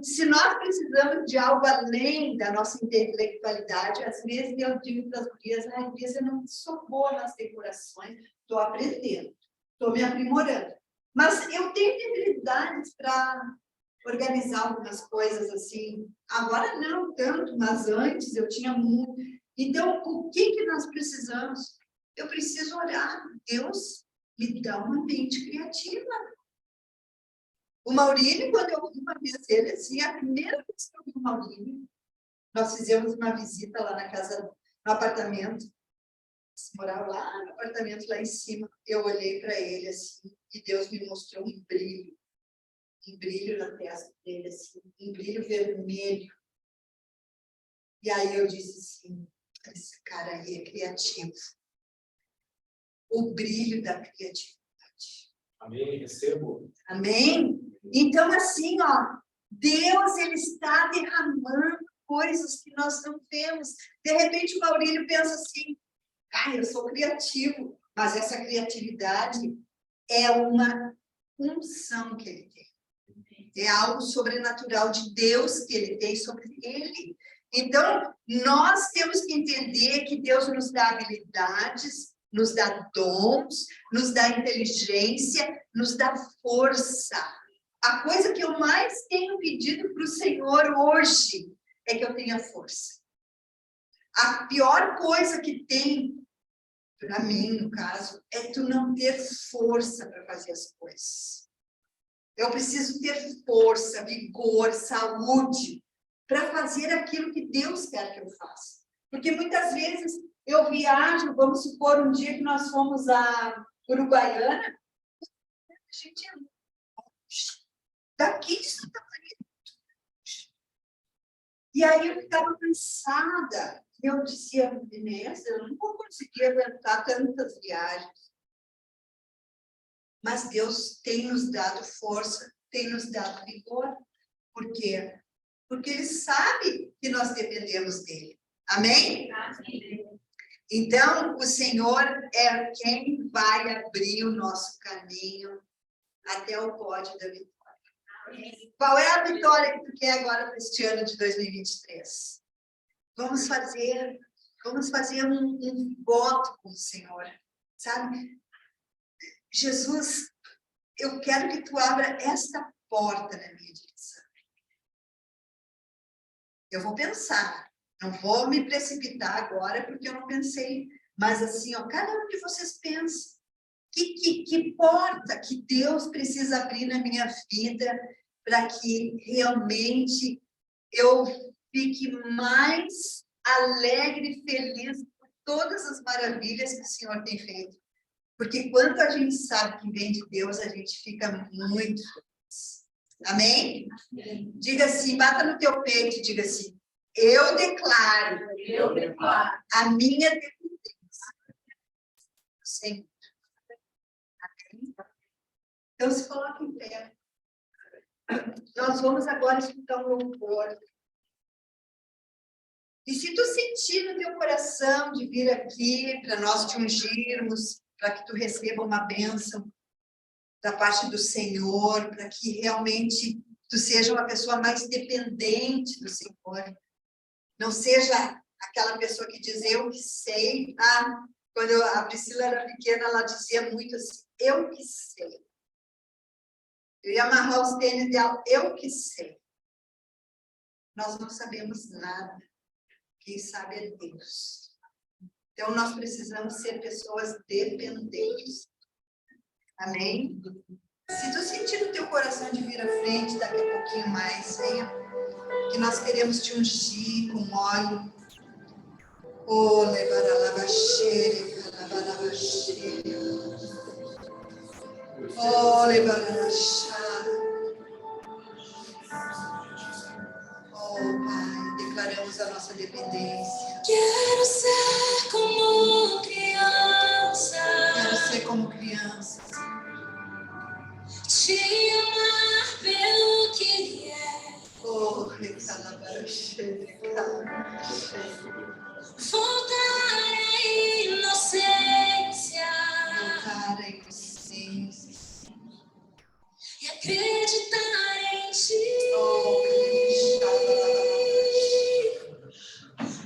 [SPEAKER 2] se nós precisamos de algo além da nossa intelectualidade, às vezes eu digo para as gurias, eu não sou boa nas decorações, estou aprendendo, estou me aprimorando. Mas eu tenho habilidades para organizar algumas coisas assim. Agora não tanto, mas antes eu tinha muito. Então, o que nós precisamos? Eu preciso orar. Deus me dá uma mente criativa. O Maurílio, quando eu vi uma vez ele, assim, a primeira vez que eu vi o Maurílio, nós fizemos uma visita lá na casa, no apartamento. Eles moravam lá no apartamento, lá em cima. Eu olhei para ele, assim, e Deus me mostrou um brilho na testa dele, assim, um brilho vermelho. E aí eu disse assim, esse cara aí é criativo. O brilho da criatividade.
[SPEAKER 1] Amém, recebo.
[SPEAKER 2] Amém? Então, assim, ó, Deus, ele está derramando coisas que nós não vemos. De repente, o Maurílio pensa assim, eu sou criativo, mas essa criatividade é uma unção que ele tem. É algo sobrenatural de Deus que ele tem sobre ele. Então, nós temos que entender que Deus nos dá habilidades, nos dá dons, nos dá inteligência, nos dá força. A coisa que eu mais tenho pedido para o Senhor hoje é que eu tenha força. A pior coisa que tem, para mim, no caso, é tu não ter força para fazer as coisas. Eu preciso ter força, vigor, saúde, para fazer aquilo que Deus quer que eu faça. Porque muitas vezes eu viajo, vamos supor, um dia que nós fomos a Uruguaiana, a gente é longe. Daqui de Santa Maria. E aí eu ficava cansada. Eu dizia, Inês, eu não vou conseguir aguentar tantas viagens. Mas Deus tem nos dado força, tem nos dado vigor. Por quê? Porque Ele sabe que nós dependemos dEle. Amém? Amém. Então, o Senhor é quem vai abrir o nosso caminho até o pódio da vitória. Amém. Qual é a vitória que tu quer agora para este ano de 2023? Vamos fazer um voto com o Senhor. Sabe? Jesus, eu quero que tu abra esta porta na minha direção. Eu vou pensar, não vou me precipitar agora, porque eu não pensei, mas assim, ó, cada um de vocês pensa, que porta que Deus precisa abrir na minha vida para que realmente eu fique mais alegre e feliz por todas as maravilhas que o Senhor tem feito. Porque quando a gente sabe que vem de Deus, a gente fica muito feliz. Amém? Diga assim, bata no teu peito e diga assim, eu declaro a minha dependência. Sim. Então, se coloque em pé. Nós vamos agora escutar um louvor. E se tu sentir no teu coração de vir aqui para nós te ungirmos, para que tu receba uma bênção da parte do Senhor, para que realmente tu seja uma pessoa mais dependente do Senhor. Não seja aquela pessoa que diz, eu que sei. Ah, quando a Priscila era pequena, ela dizia muito assim, eu que sei. Eu ia amarrar os tênis dela, eu que sei. Nós não sabemos nada. Quem sabe é Deus. Então, nós precisamos ser pessoas dependentes. Amém? Se tu sentir no teu coração de vir à frente, daqui a pouquinho mais, venha. Que nós queremos te ungir com óleo. Oh, levaralabaxere, calabarabaxere. Oh, levaralabaxere. Oh, Pai, declaramos a nossa dependência.
[SPEAKER 1] Quero ser como criança.
[SPEAKER 2] Quero ser como criança.
[SPEAKER 1] Te amar pelo que Ele é.
[SPEAKER 2] Oh, recalabaxere, calabarabaxere.
[SPEAKER 1] Voltar à inocência.
[SPEAKER 2] Voltar à inocência.
[SPEAKER 1] E acreditar em Ti.
[SPEAKER 2] Oh,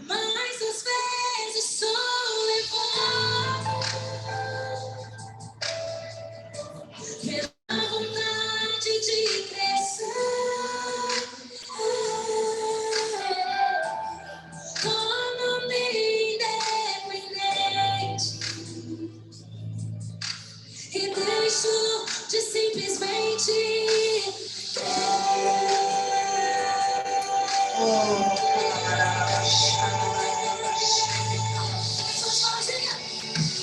[SPEAKER 1] Mas às vezes sou levado pela vontade de crescer. Torno-me independente e deixo de simplesmente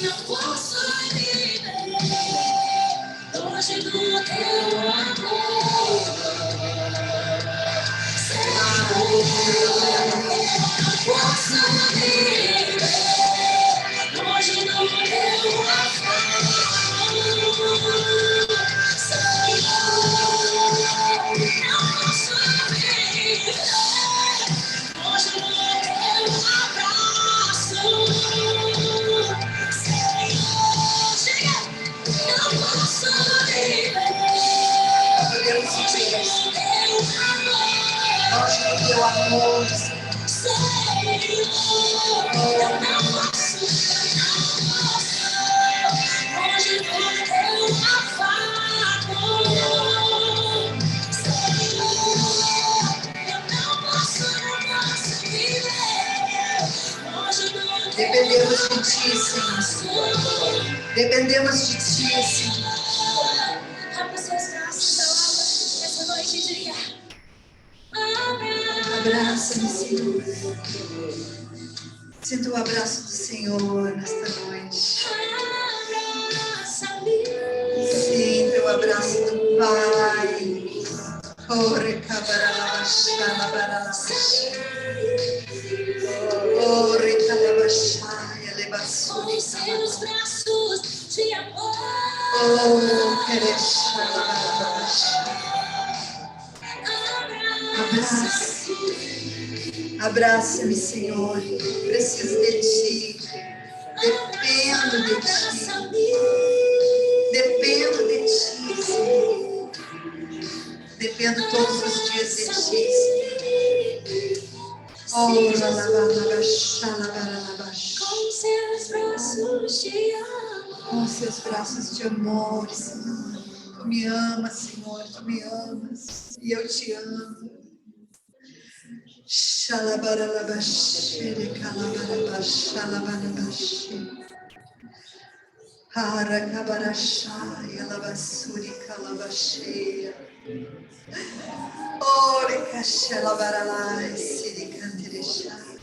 [SPEAKER 1] não posso viver longe do teu amor. Não posso viver longe do teu amor. Não posso viver longe do teu abraço. Não posso viver
[SPEAKER 2] podemos sentir
[SPEAKER 1] longe do teu amor.
[SPEAKER 2] longe do teu amor.
[SPEAKER 1] Eu não posso longe do teu afago. Eu não posso viver longe do teu
[SPEAKER 2] Dependemos de Ti, Senhor. Dependemos de Ti, Senhor.
[SPEAKER 1] Abra seus braços ao alto essa noite e diga:
[SPEAKER 2] Abraça-me, Senhor. Sinta o abraço do Senhor nesta noite.
[SPEAKER 1] abraça-me.
[SPEAKER 2] Sinta o abraço do Pai. Corre, cabaralabaxá, corre, calabaxá, elevação.
[SPEAKER 1] Com seus braços de amor.
[SPEAKER 2] Oh, querexá, labarabaxá. Abraça-me, Senhor. Preciso de Ti. Dependo de Ti. Dependo de Ti, Senhor. Dependo todos os dias de Ti, Senhor. Oh, lalabarabaxá, labarabaxá.
[SPEAKER 1] Com seus braços de amor.
[SPEAKER 2] com os seus braços de amor, Senhor. Tu me amas, Senhor, tu me amas, e eu te amo. Xalabaralabaxere, calabarabachalabarabachê. Aracabaraxai, alabassuri, calabaxeia. Ore, caxelabaralai, siricanterexai.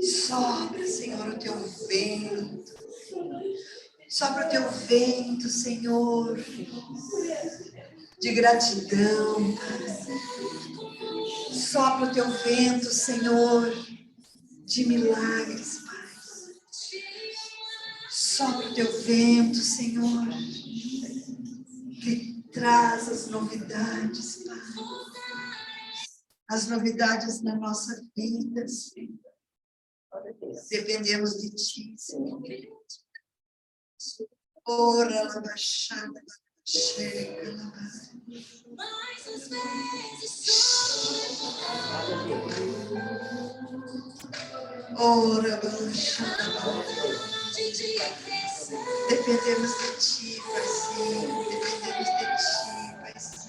[SPEAKER 2] Sopra, Senhor, o teu vento. Sopra o teu vento, Senhor, de gratidão, Pai. Sopra o teu vento, Senhor, de milagres, Pai. Sopra o teu vento, Senhor, que traz as novidades, Pai. As novidades na nossa vida, Senhor. Dependemos de Ti, Senhor. Ora, labaxada, chega, labaxada. Ora, labaxada. Dependemos de Ti, Paizinho. Dependemos de Ti, Paizinho.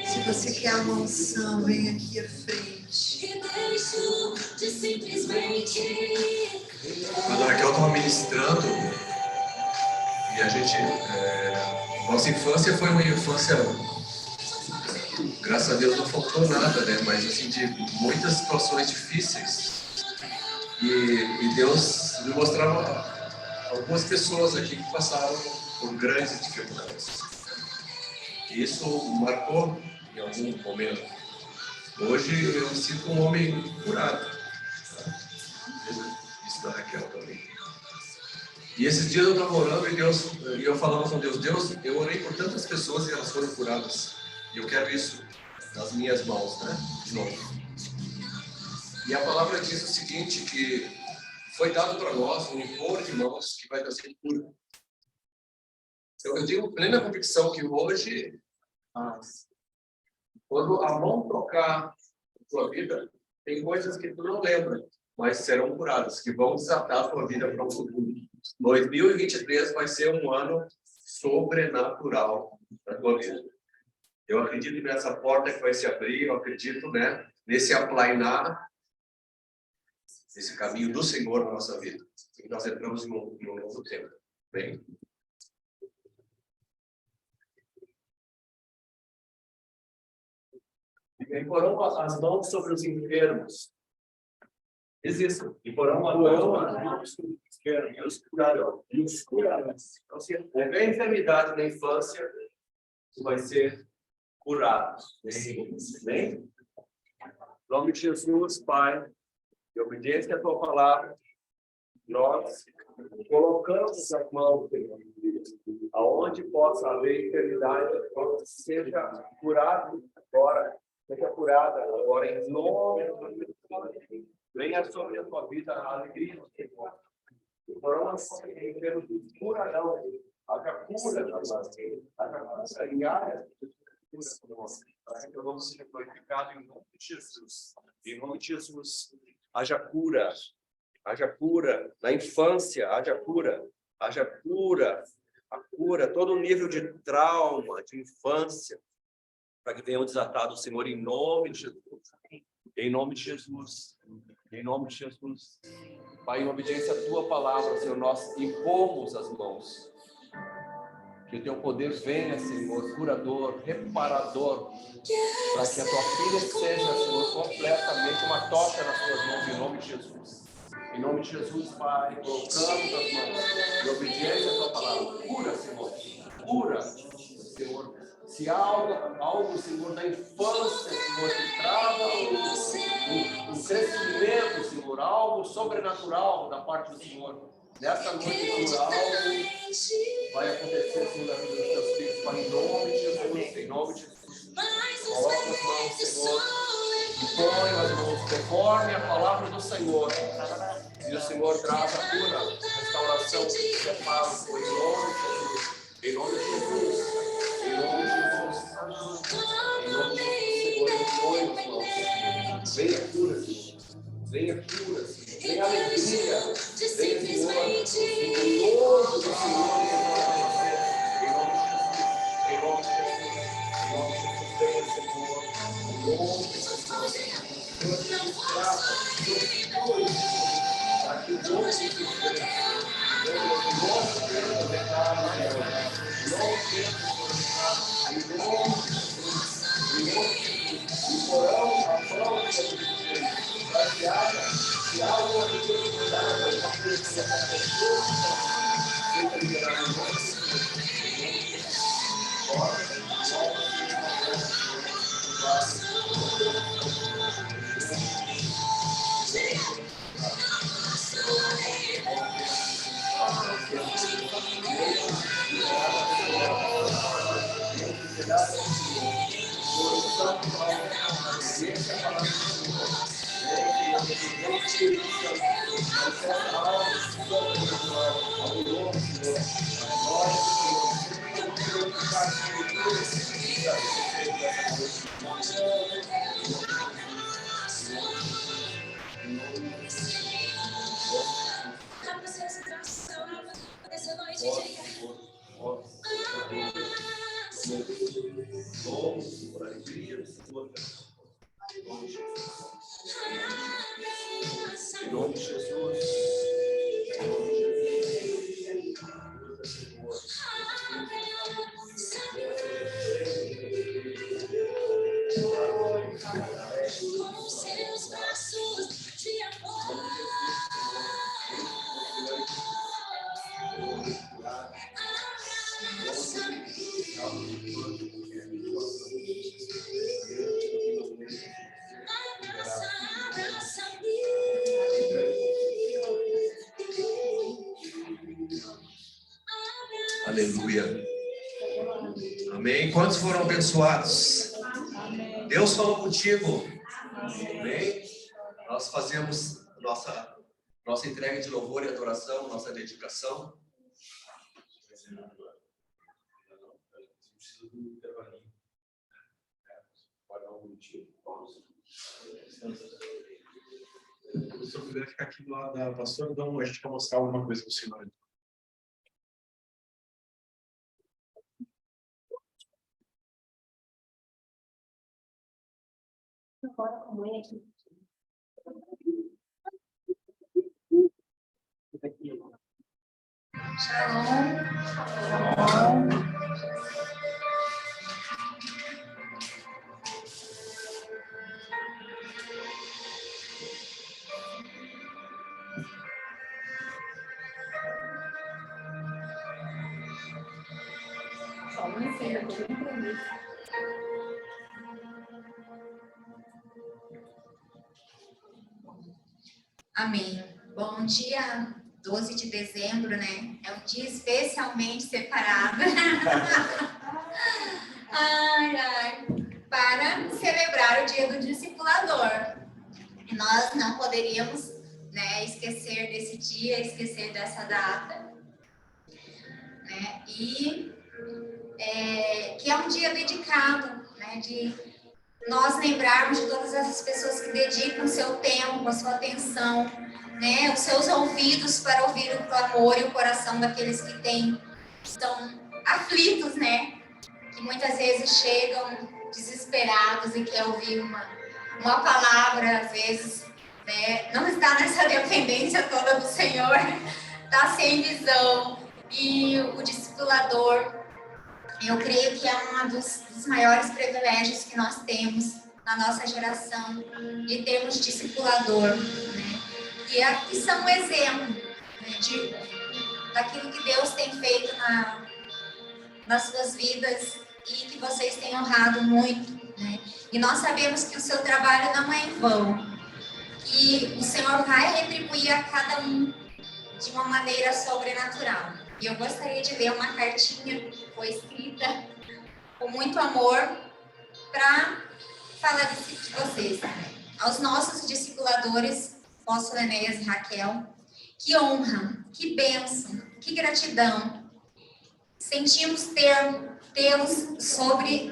[SPEAKER 2] Se você quer a unção, vem aqui à frente.
[SPEAKER 3] Quando a Raquel estava ministrando, e a gente, nossa infância foi uma infância, graças a Deus não faltou nada, né? Mas assim, de muitas situações difíceis. E Deus me mostrava algumas pessoas aqui que passaram por grandes dificuldades. E isso marcou em algum momento. Hoje eu me sinto um homem curado. Isso da Raquel também. E esses dias eu estava orando e eu falava com Deus, eu orei por tantas pessoas e elas foram curadas. E eu quero isso nas minhas mãos, né? De novo. E a palavra diz o seguinte, que foi dado para nós um impor de mãos que vai trazer cura. Então, eu tenho plena convicção que hoje, quando a mão tocar a tua vida, tem coisas que tu não lembra, mas serão curadas, que vão desatar a tua vida para o futuro. 2023 vai ser um ano sobrenatural na tua vida. Eu acredito nessa porta que vai se abrir, eu acredito, né, nesse aplainar, esse caminho do Senhor na nossa vida. E nós entramos em um novo tempo. Bem.
[SPEAKER 1] E imporão as mãos sobre os enfermos. Diz isso. Imporão as mãos sobre os enfermos. E os curarão. Então, se houver enfermidade na infância, vai ser curado. Bem? Em nome de Jesus, Pai, em obediência à tua palavra, nós colocamos as mãos, aonde possa haver enfermidade, seja curado agora, seja curada agora, em nome de Jesus. Venha sobre a tua vida a alegria do Senhor. Nós enfermos curarão, haja cura na nossa vida, haja cura em áreas de cura, para que vamos ser glorificados em nome de Jesus. Em nome de Jesus. Haja cura na infância, haja cura, a cura, todo nível de trauma, de infância, para que venham desatados, Senhor, em nome de Jesus, em nome de Jesus, em nome de Jesus. Pai, em obediência à tua palavra, Senhor, nós impomos as mãos, que o teu poder venha, Senhor, curador, reparador, para que a tua filha seja, Senhor, completamente uma tocha nas tuas mãos, em nome de Jesus. Em nome de Jesus, Pai, colocamos as mãos, em obediência à tua palavra. Cura, Senhor, cura, Senhor. Se há algo, Senhor, da infância, Senhor, que trava um crescimento, Senhor, algo sobrenatural da parte do Senhor. Nessa noite, Senhor, algo vai acontecer, Senhor, na vida dos teus filhos, Pai, em nome de Jesus, em nome de Jesus. Coloca as mãos, Senhor, e põe as mãos conforme a palavra do Senhor. E o Senhor traz a cura, restauração, reparo, em nome de Jesus, em nome de Jesus, em nome de Jesus, em nome de Jesus, Senhor, eu ponho as mãos. Venha cura, Senhor, venha cura, Senhor. vem alegria, vem o gozo do Senhor que em nome de Jesus, em nome de Jesus, venha, Senhor, em nome de Jesus. Senhor, te graça, Senhor, para que o nome de Jesus venha. Nós queremos declarar, Senhor, nós queremos glorificar, em nome de Jesus, em nome de Jesus, e oramos a prova de Jesus, para que haja uma dificuldade, uma coisa que aconteceu, seja liberado em nome de Jesus. Em nome de Jesus.
[SPEAKER 6] Com seus braços de amor.
[SPEAKER 3] Aleluia. Amém. Quantos foram abençoados? Deus falou contigo. Amém. Nós fazemos nossa entrega de louvor e adoração, nossa dedicação.
[SPEAKER 1] Se eu puder ficar aqui do lado da pastora, a gente vai mostrar alguma coisa para o senhor.
[SPEAKER 4] Agora como é aqui? Shalom.
[SPEAKER 6] Amém. Bom dia, 12 de dezembro, né? É um dia especialmente separado. Para celebrar o dia do discipulador. E nós não poderíamos, né, esquecer desse dia, esquecer dessa data. Né? E que é um dia dedicado, né, de nós lembrarmos de todas essas pessoas que dedicam o seu tempo, a sua atenção, né, os seus ouvidos para ouvir o clamor e o coração daqueles que estão aflitos, né, que muitas vezes chegam desesperados e querem ouvir uma palavra, às vezes, né, não está nessa dependência toda do Senhor, está sem visão. E o discipulador, eu creio que é um dos maiores privilégios que nós temos na nossa geração, de termos discipulador, né? Que são um exemplo, né, daquilo que Deus tem feito nas suas vidas e que vocês têm honrado muito, né? E nós sabemos que o seu trabalho não é em vão, que o Senhor vai retribuir a cada um de uma maneira sobrenatural. E eu gostaria de ler uma cartinha que foi escrita com muito amor para falar de vocês. Aos nossos discipuladores, apóstolo Enéas e Raquel, que honra, que bênção, que gratidão. Sentimos tê-los sobre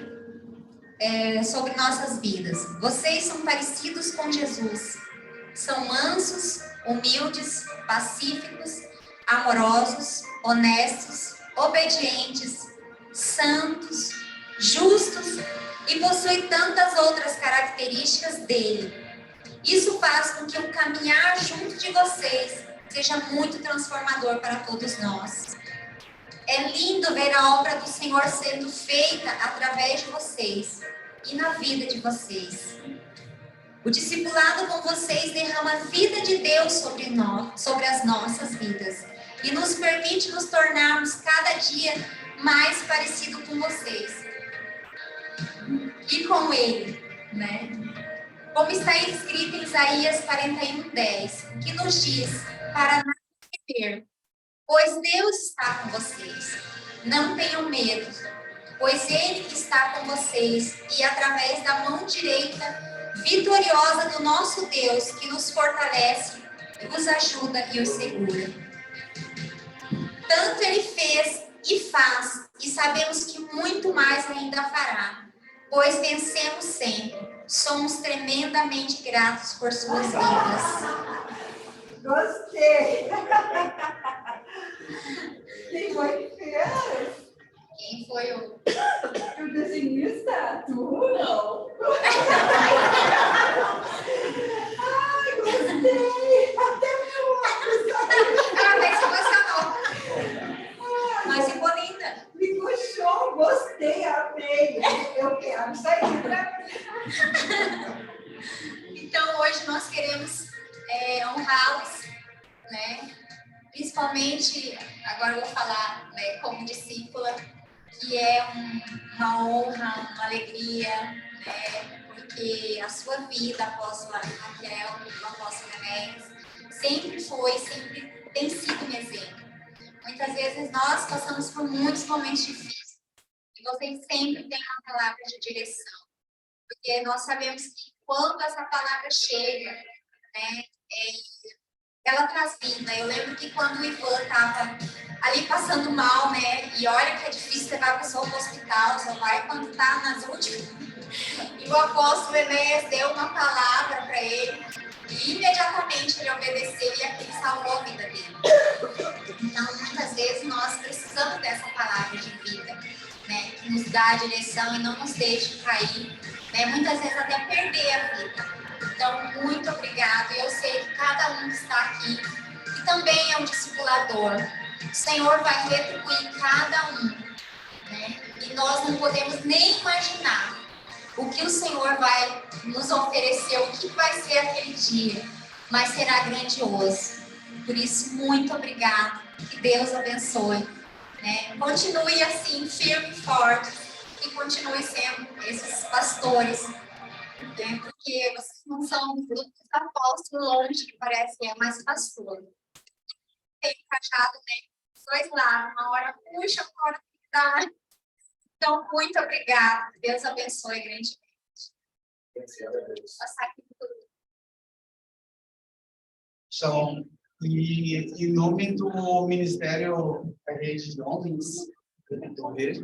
[SPEAKER 6] nossas vidas. Vocês são parecidos com Jesus. São mansos, humildes, pacíficos, amorosos, honestos, obedientes, santos, justos e possuem tantas outras características dele. Isso faz com que o caminhar junto de vocês seja muito transformador para todos nós. É lindo ver a obra do Senhor sendo feita através de vocês e na vida de vocês. O discipulado com vocês derrama a vida de Deus sobre nós, sobre as nossas vidas e nos permite nos tornarmos cada dia mais parecido com vocês e com Ele, né? Como está escrito em Isaías 41:10, que nos diz para não temer, pois Deus está com vocês. Não tenham medo, pois Ele está com vocês e através da mão direita vitoriosa do nosso Deus, que nos fortalece, os ajuda e os segura. Tanto Ele fez e faz, e sabemos que muito mais ainda fará, pois vencemos sempre. Somos tremendamente gratos por suas vidas.
[SPEAKER 2] Gostei! Quem foi que fez?
[SPEAKER 6] Quem foi o...
[SPEAKER 2] O desenhista? Tu? Não. Ai, gostei! Até meu óculos.
[SPEAKER 6] Ela até se emocionou. Mas ficou linda.
[SPEAKER 2] Ficou show, gostei, amei. Eu quero sair pra mim.
[SPEAKER 6] Então, hoje nós queremos honrá-los, né? Principalmente, agora eu vou falar, né, como discípula, que é uma honra, uma alegria, né? Porque a sua vida, a apóstola Raquel, o apóstolo Enéas, sempre tem sido um exemplo. Muitas vezes nós passamos por muitos momentos difíceis e vocês sempre têm uma palavra de direção. Porque nós sabemos que quando essa palavra chega, né, ela traz vida. Eu lembro que quando o Ivan estava ali passando mal, né, e olha que é difícil levar a pessoa para o hospital, só vai quando está nas últimas. E o apóstolo Enéas deu uma palavra para ele, e imediatamente ele obedeceu e aquilo salvou a vida dele. Então, muitas vezes nós precisamos dessa palavra de vida, né, que nos dá a direção e não nos deixe cair, né, muitas vezes até perder a vida. Então, muito obrigada. Eu sei que cada um que está aqui, que também é um discipulador, o Senhor vai retribuir cada um, né? E nós não podemos nem imaginar o que o Senhor vai nos oferecer, o que vai ser aquele dia, mas será grandioso. Por isso, muito obrigada. Que Deus abençoe, né? Continue assim, firme e forte, e continue sendo esses pastores, né? Porque vocês não são os apóstolos longe, que parece que é mais pastor. Tem cajado, né? Dois lados, uma hora puxa, uma hora dá. Então, muito obrigada. Deus abençoe grandemente. Passar aqui por...
[SPEAKER 7] Shalom. E em nome do Ministério da Rede de Homens, do Rede,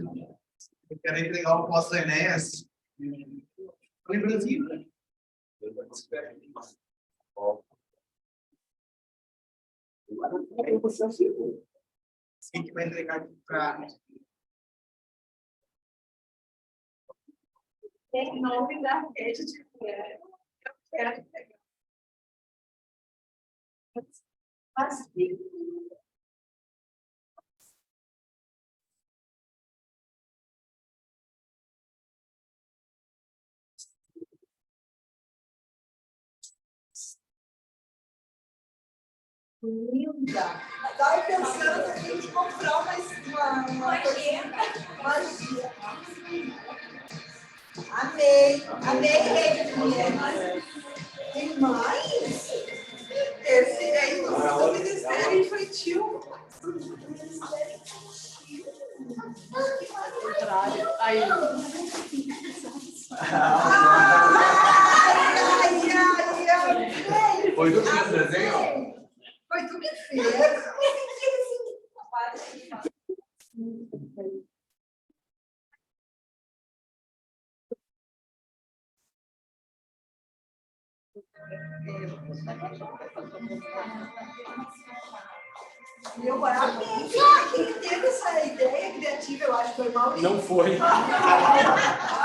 [SPEAKER 7] eu quero entregar o apóstolo Enéas em Brasil. Quem que vai entregar aqui para...
[SPEAKER 2] Em nome da rede de mulher, eu quero pegar. Linda! Estava pensando que a gente comprar uma magia. Amei! Amei, rede de mulheres. Tem mais? Esse é do Ministério Infantil.
[SPEAKER 8] Aí.
[SPEAKER 2] Amei!
[SPEAKER 3] Foi do seu desenho?
[SPEAKER 2] Foi tu que fez. Eu amei. Quem teve essa ideia criativa, eu acho que foi Maurício.
[SPEAKER 1] Não foi.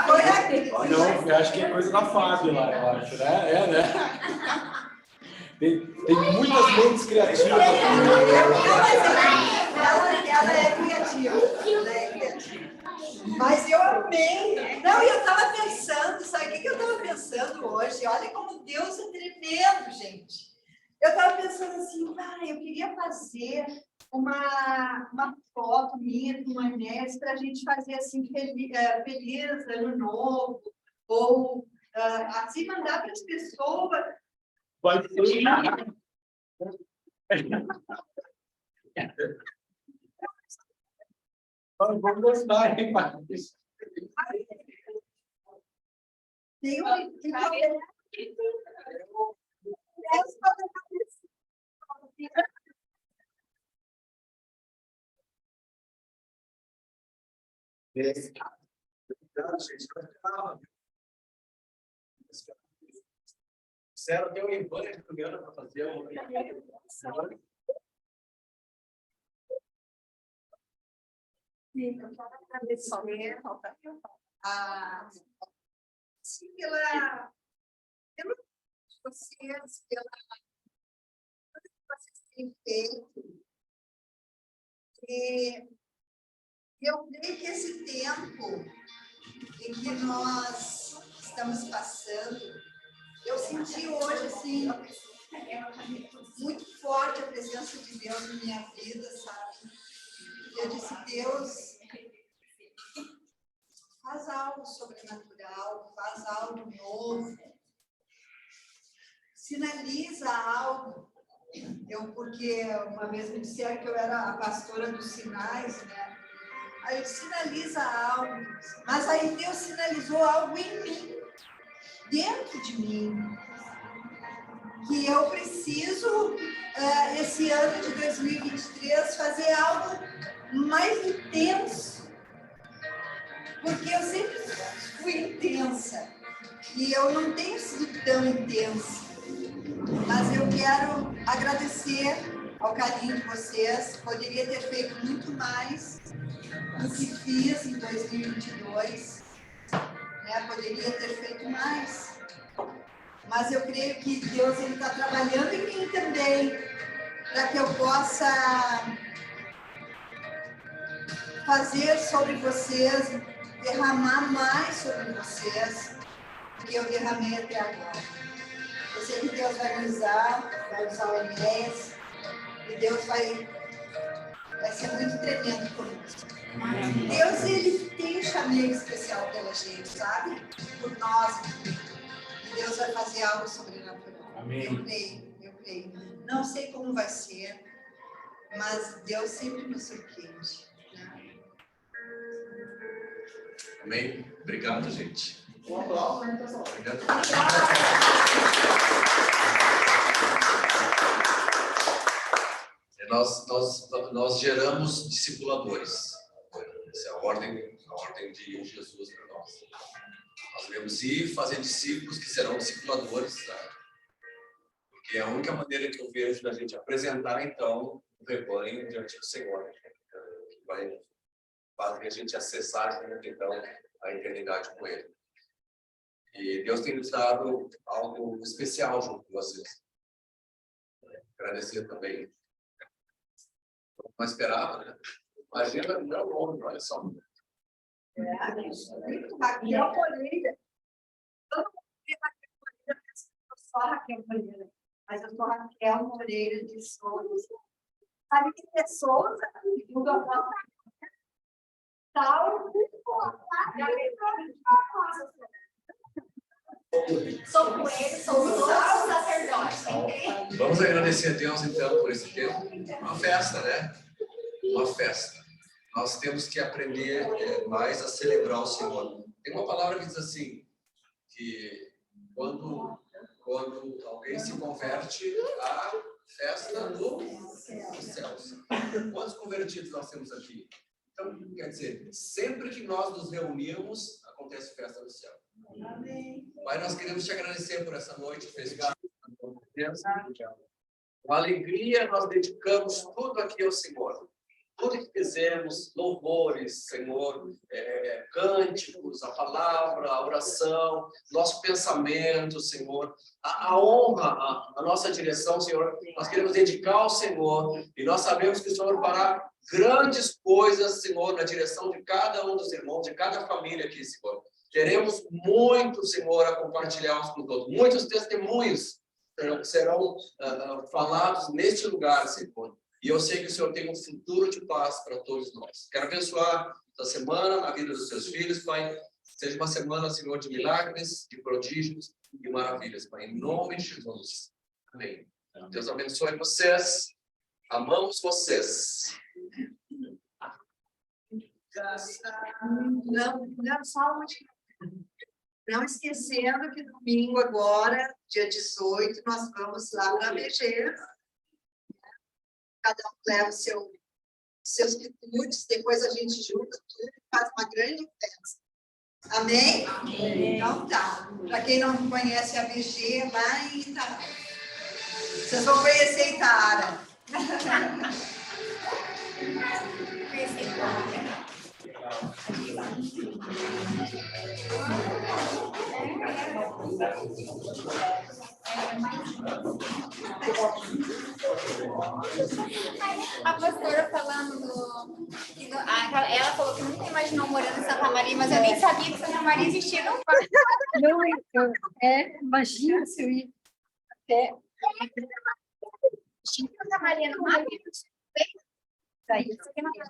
[SPEAKER 2] Foi aqui.
[SPEAKER 1] Não, eu acho que é coisa da Fábio lá, eu acho, né? É, né? Tem muitas mentes criativas.
[SPEAKER 2] Ela é criativa. Ela é criativa. Mas eu amei. Não, e eu estava pensando, sabe o que eu estava pensando hoje? Olha como Deus é tremendo, gente. Eu estava pensando assim, eu queria fazer uma foto minha com uma Inês para a gente fazer assim, feliz ano novo, ou assim mandar para as pessoas.
[SPEAKER 1] Pode ser. Vamos gostar, hein, Marcos?
[SPEAKER 2] Tem um
[SPEAKER 1] Sério, tem um Ivan de Juliana para fazer um.
[SPEAKER 2] Sim, eu quero agradecer pela vocês, pela tudo que vocês têm feito. E eu creio que esse tempo em que nós estamos passando, eu senti hoje, assim, muito forte a presença de Deus na minha vida, sabe? Eu disse, Deus, faz algo sobrenatural, faz algo novo, sinaliza algo. Porque uma vez me disseram que eu era a pastora dos sinais, né? Aí sinaliza algo, mas aí Deus sinalizou algo em mim, dentro de mim, que eu preciso, esse ano de 2023, fazer algo mais intenso, porque eu sempre fui intensa, e eu não tenho sido tão intensa, mas eu quero agradecer ao carinho de vocês. Poderia ter feito muito mais do que fiz em 2022, né? Poderia ter feito mais, mas eu creio que Deus está trabalhando em mim também, para que eu possa fazer sobre vocês, derramar mais sobre vocês do que eu derramei até agora. Eu sei que Deus vai me usar o Enéas, e Deus vai ser muito tremendo conosco. Deus, ele tem um chamego especial pela gente, sabe? Por nós. E Deus vai fazer algo sobrenatural.
[SPEAKER 1] Amém.
[SPEAKER 2] Eu creio. Não sei como vai ser, mas Deus sempre nos surpreende. Né?
[SPEAKER 3] Amém? Obrigado, gente. Obrigado. Nós geramos discipuladores. Essa é a ordem de Jesus para nós. Nós devemos ir fazer discípulos que serão discipuladores, tá? Porque é a única maneira que eu vejo da gente apresentar, então, o rebanho diante do Senhor, que vai fazer a gente acessar, então, a eternidade com Ele. E Deus tem nos dado algo especial junto com vocês. Agradecer também. Não esperava, né? Imagina, não, olha só.
[SPEAKER 2] Raquel Moreira. Todo mundo vê Raquel Moreira, pensa que eu sou Raquel Moreira, mas eu sou Raquel Moreira de Souza. Sabe que é Souza? Tal.
[SPEAKER 6] Sou coelho, sou todos os sacerdotes.
[SPEAKER 3] Vamos agradecer a Deus, então, por esse tempo. Uma festa, né? Uma festa. Nós temos que aprender mais a celebrar o Senhor. Tem uma palavra que diz assim, que quando alguém se converte, a festa dos céus. Quantos convertidos nós temos aqui? Então, quer dizer, sempre que nós nos reunimos, acontece festa no céu.
[SPEAKER 2] Amém.
[SPEAKER 3] Pai, nós queremos te agradecer por essa noite festiva. Com alegria, nós dedicamos tudo aqui ao Senhor. Tudo que fizemos, louvores, Senhor, cânticos, a palavra, a oração, nosso pensamento, Senhor, a honra, a nossa direção, Senhor, nós queremos dedicar ao Senhor e nós sabemos que o Senhor fará grandes coisas, Senhor, na direção de cada um dos irmãos, de cada família aqui, Senhor. Queremos muito, Senhor, a compartilhar uns com os outros. Muitos testemunhos serão falados neste lugar, Senhor. E eu sei que o Senhor tem um futuro de paz para todos nós. Quero abençoar essa semana na vida dos seus filhos, Pai. Seja uma semana, Senhor, de milagres, de prodígios e maravilhas, Pai. Em nome de Jesus. Amém. Deus abençoe vocês. Amamos vocês.
[SPEAKER 2] Não esquecendo que domingo agora, dia 18, nós vamos lá para a BG. Cada um leva seus quitutes, depois a gente junta tudo e faz uma grande festa. Amém? Amém. Então tá. Para quem não conhece a BG, lá em Itaara. Vocês vão conhecer Itaara.
[SPEAKER 6] A pastora falando ela falou que nunca imaginou morando em Santa Maria, mas eu nem sabia que Santa Maria existia no parque.
[SPEAKER 4] Não, imagina se eu ir até
[SPEAKER 6] Santa Maria no mar.
[SPEAKER 4] daí.
[SPEAKER 6] Isso aqui não é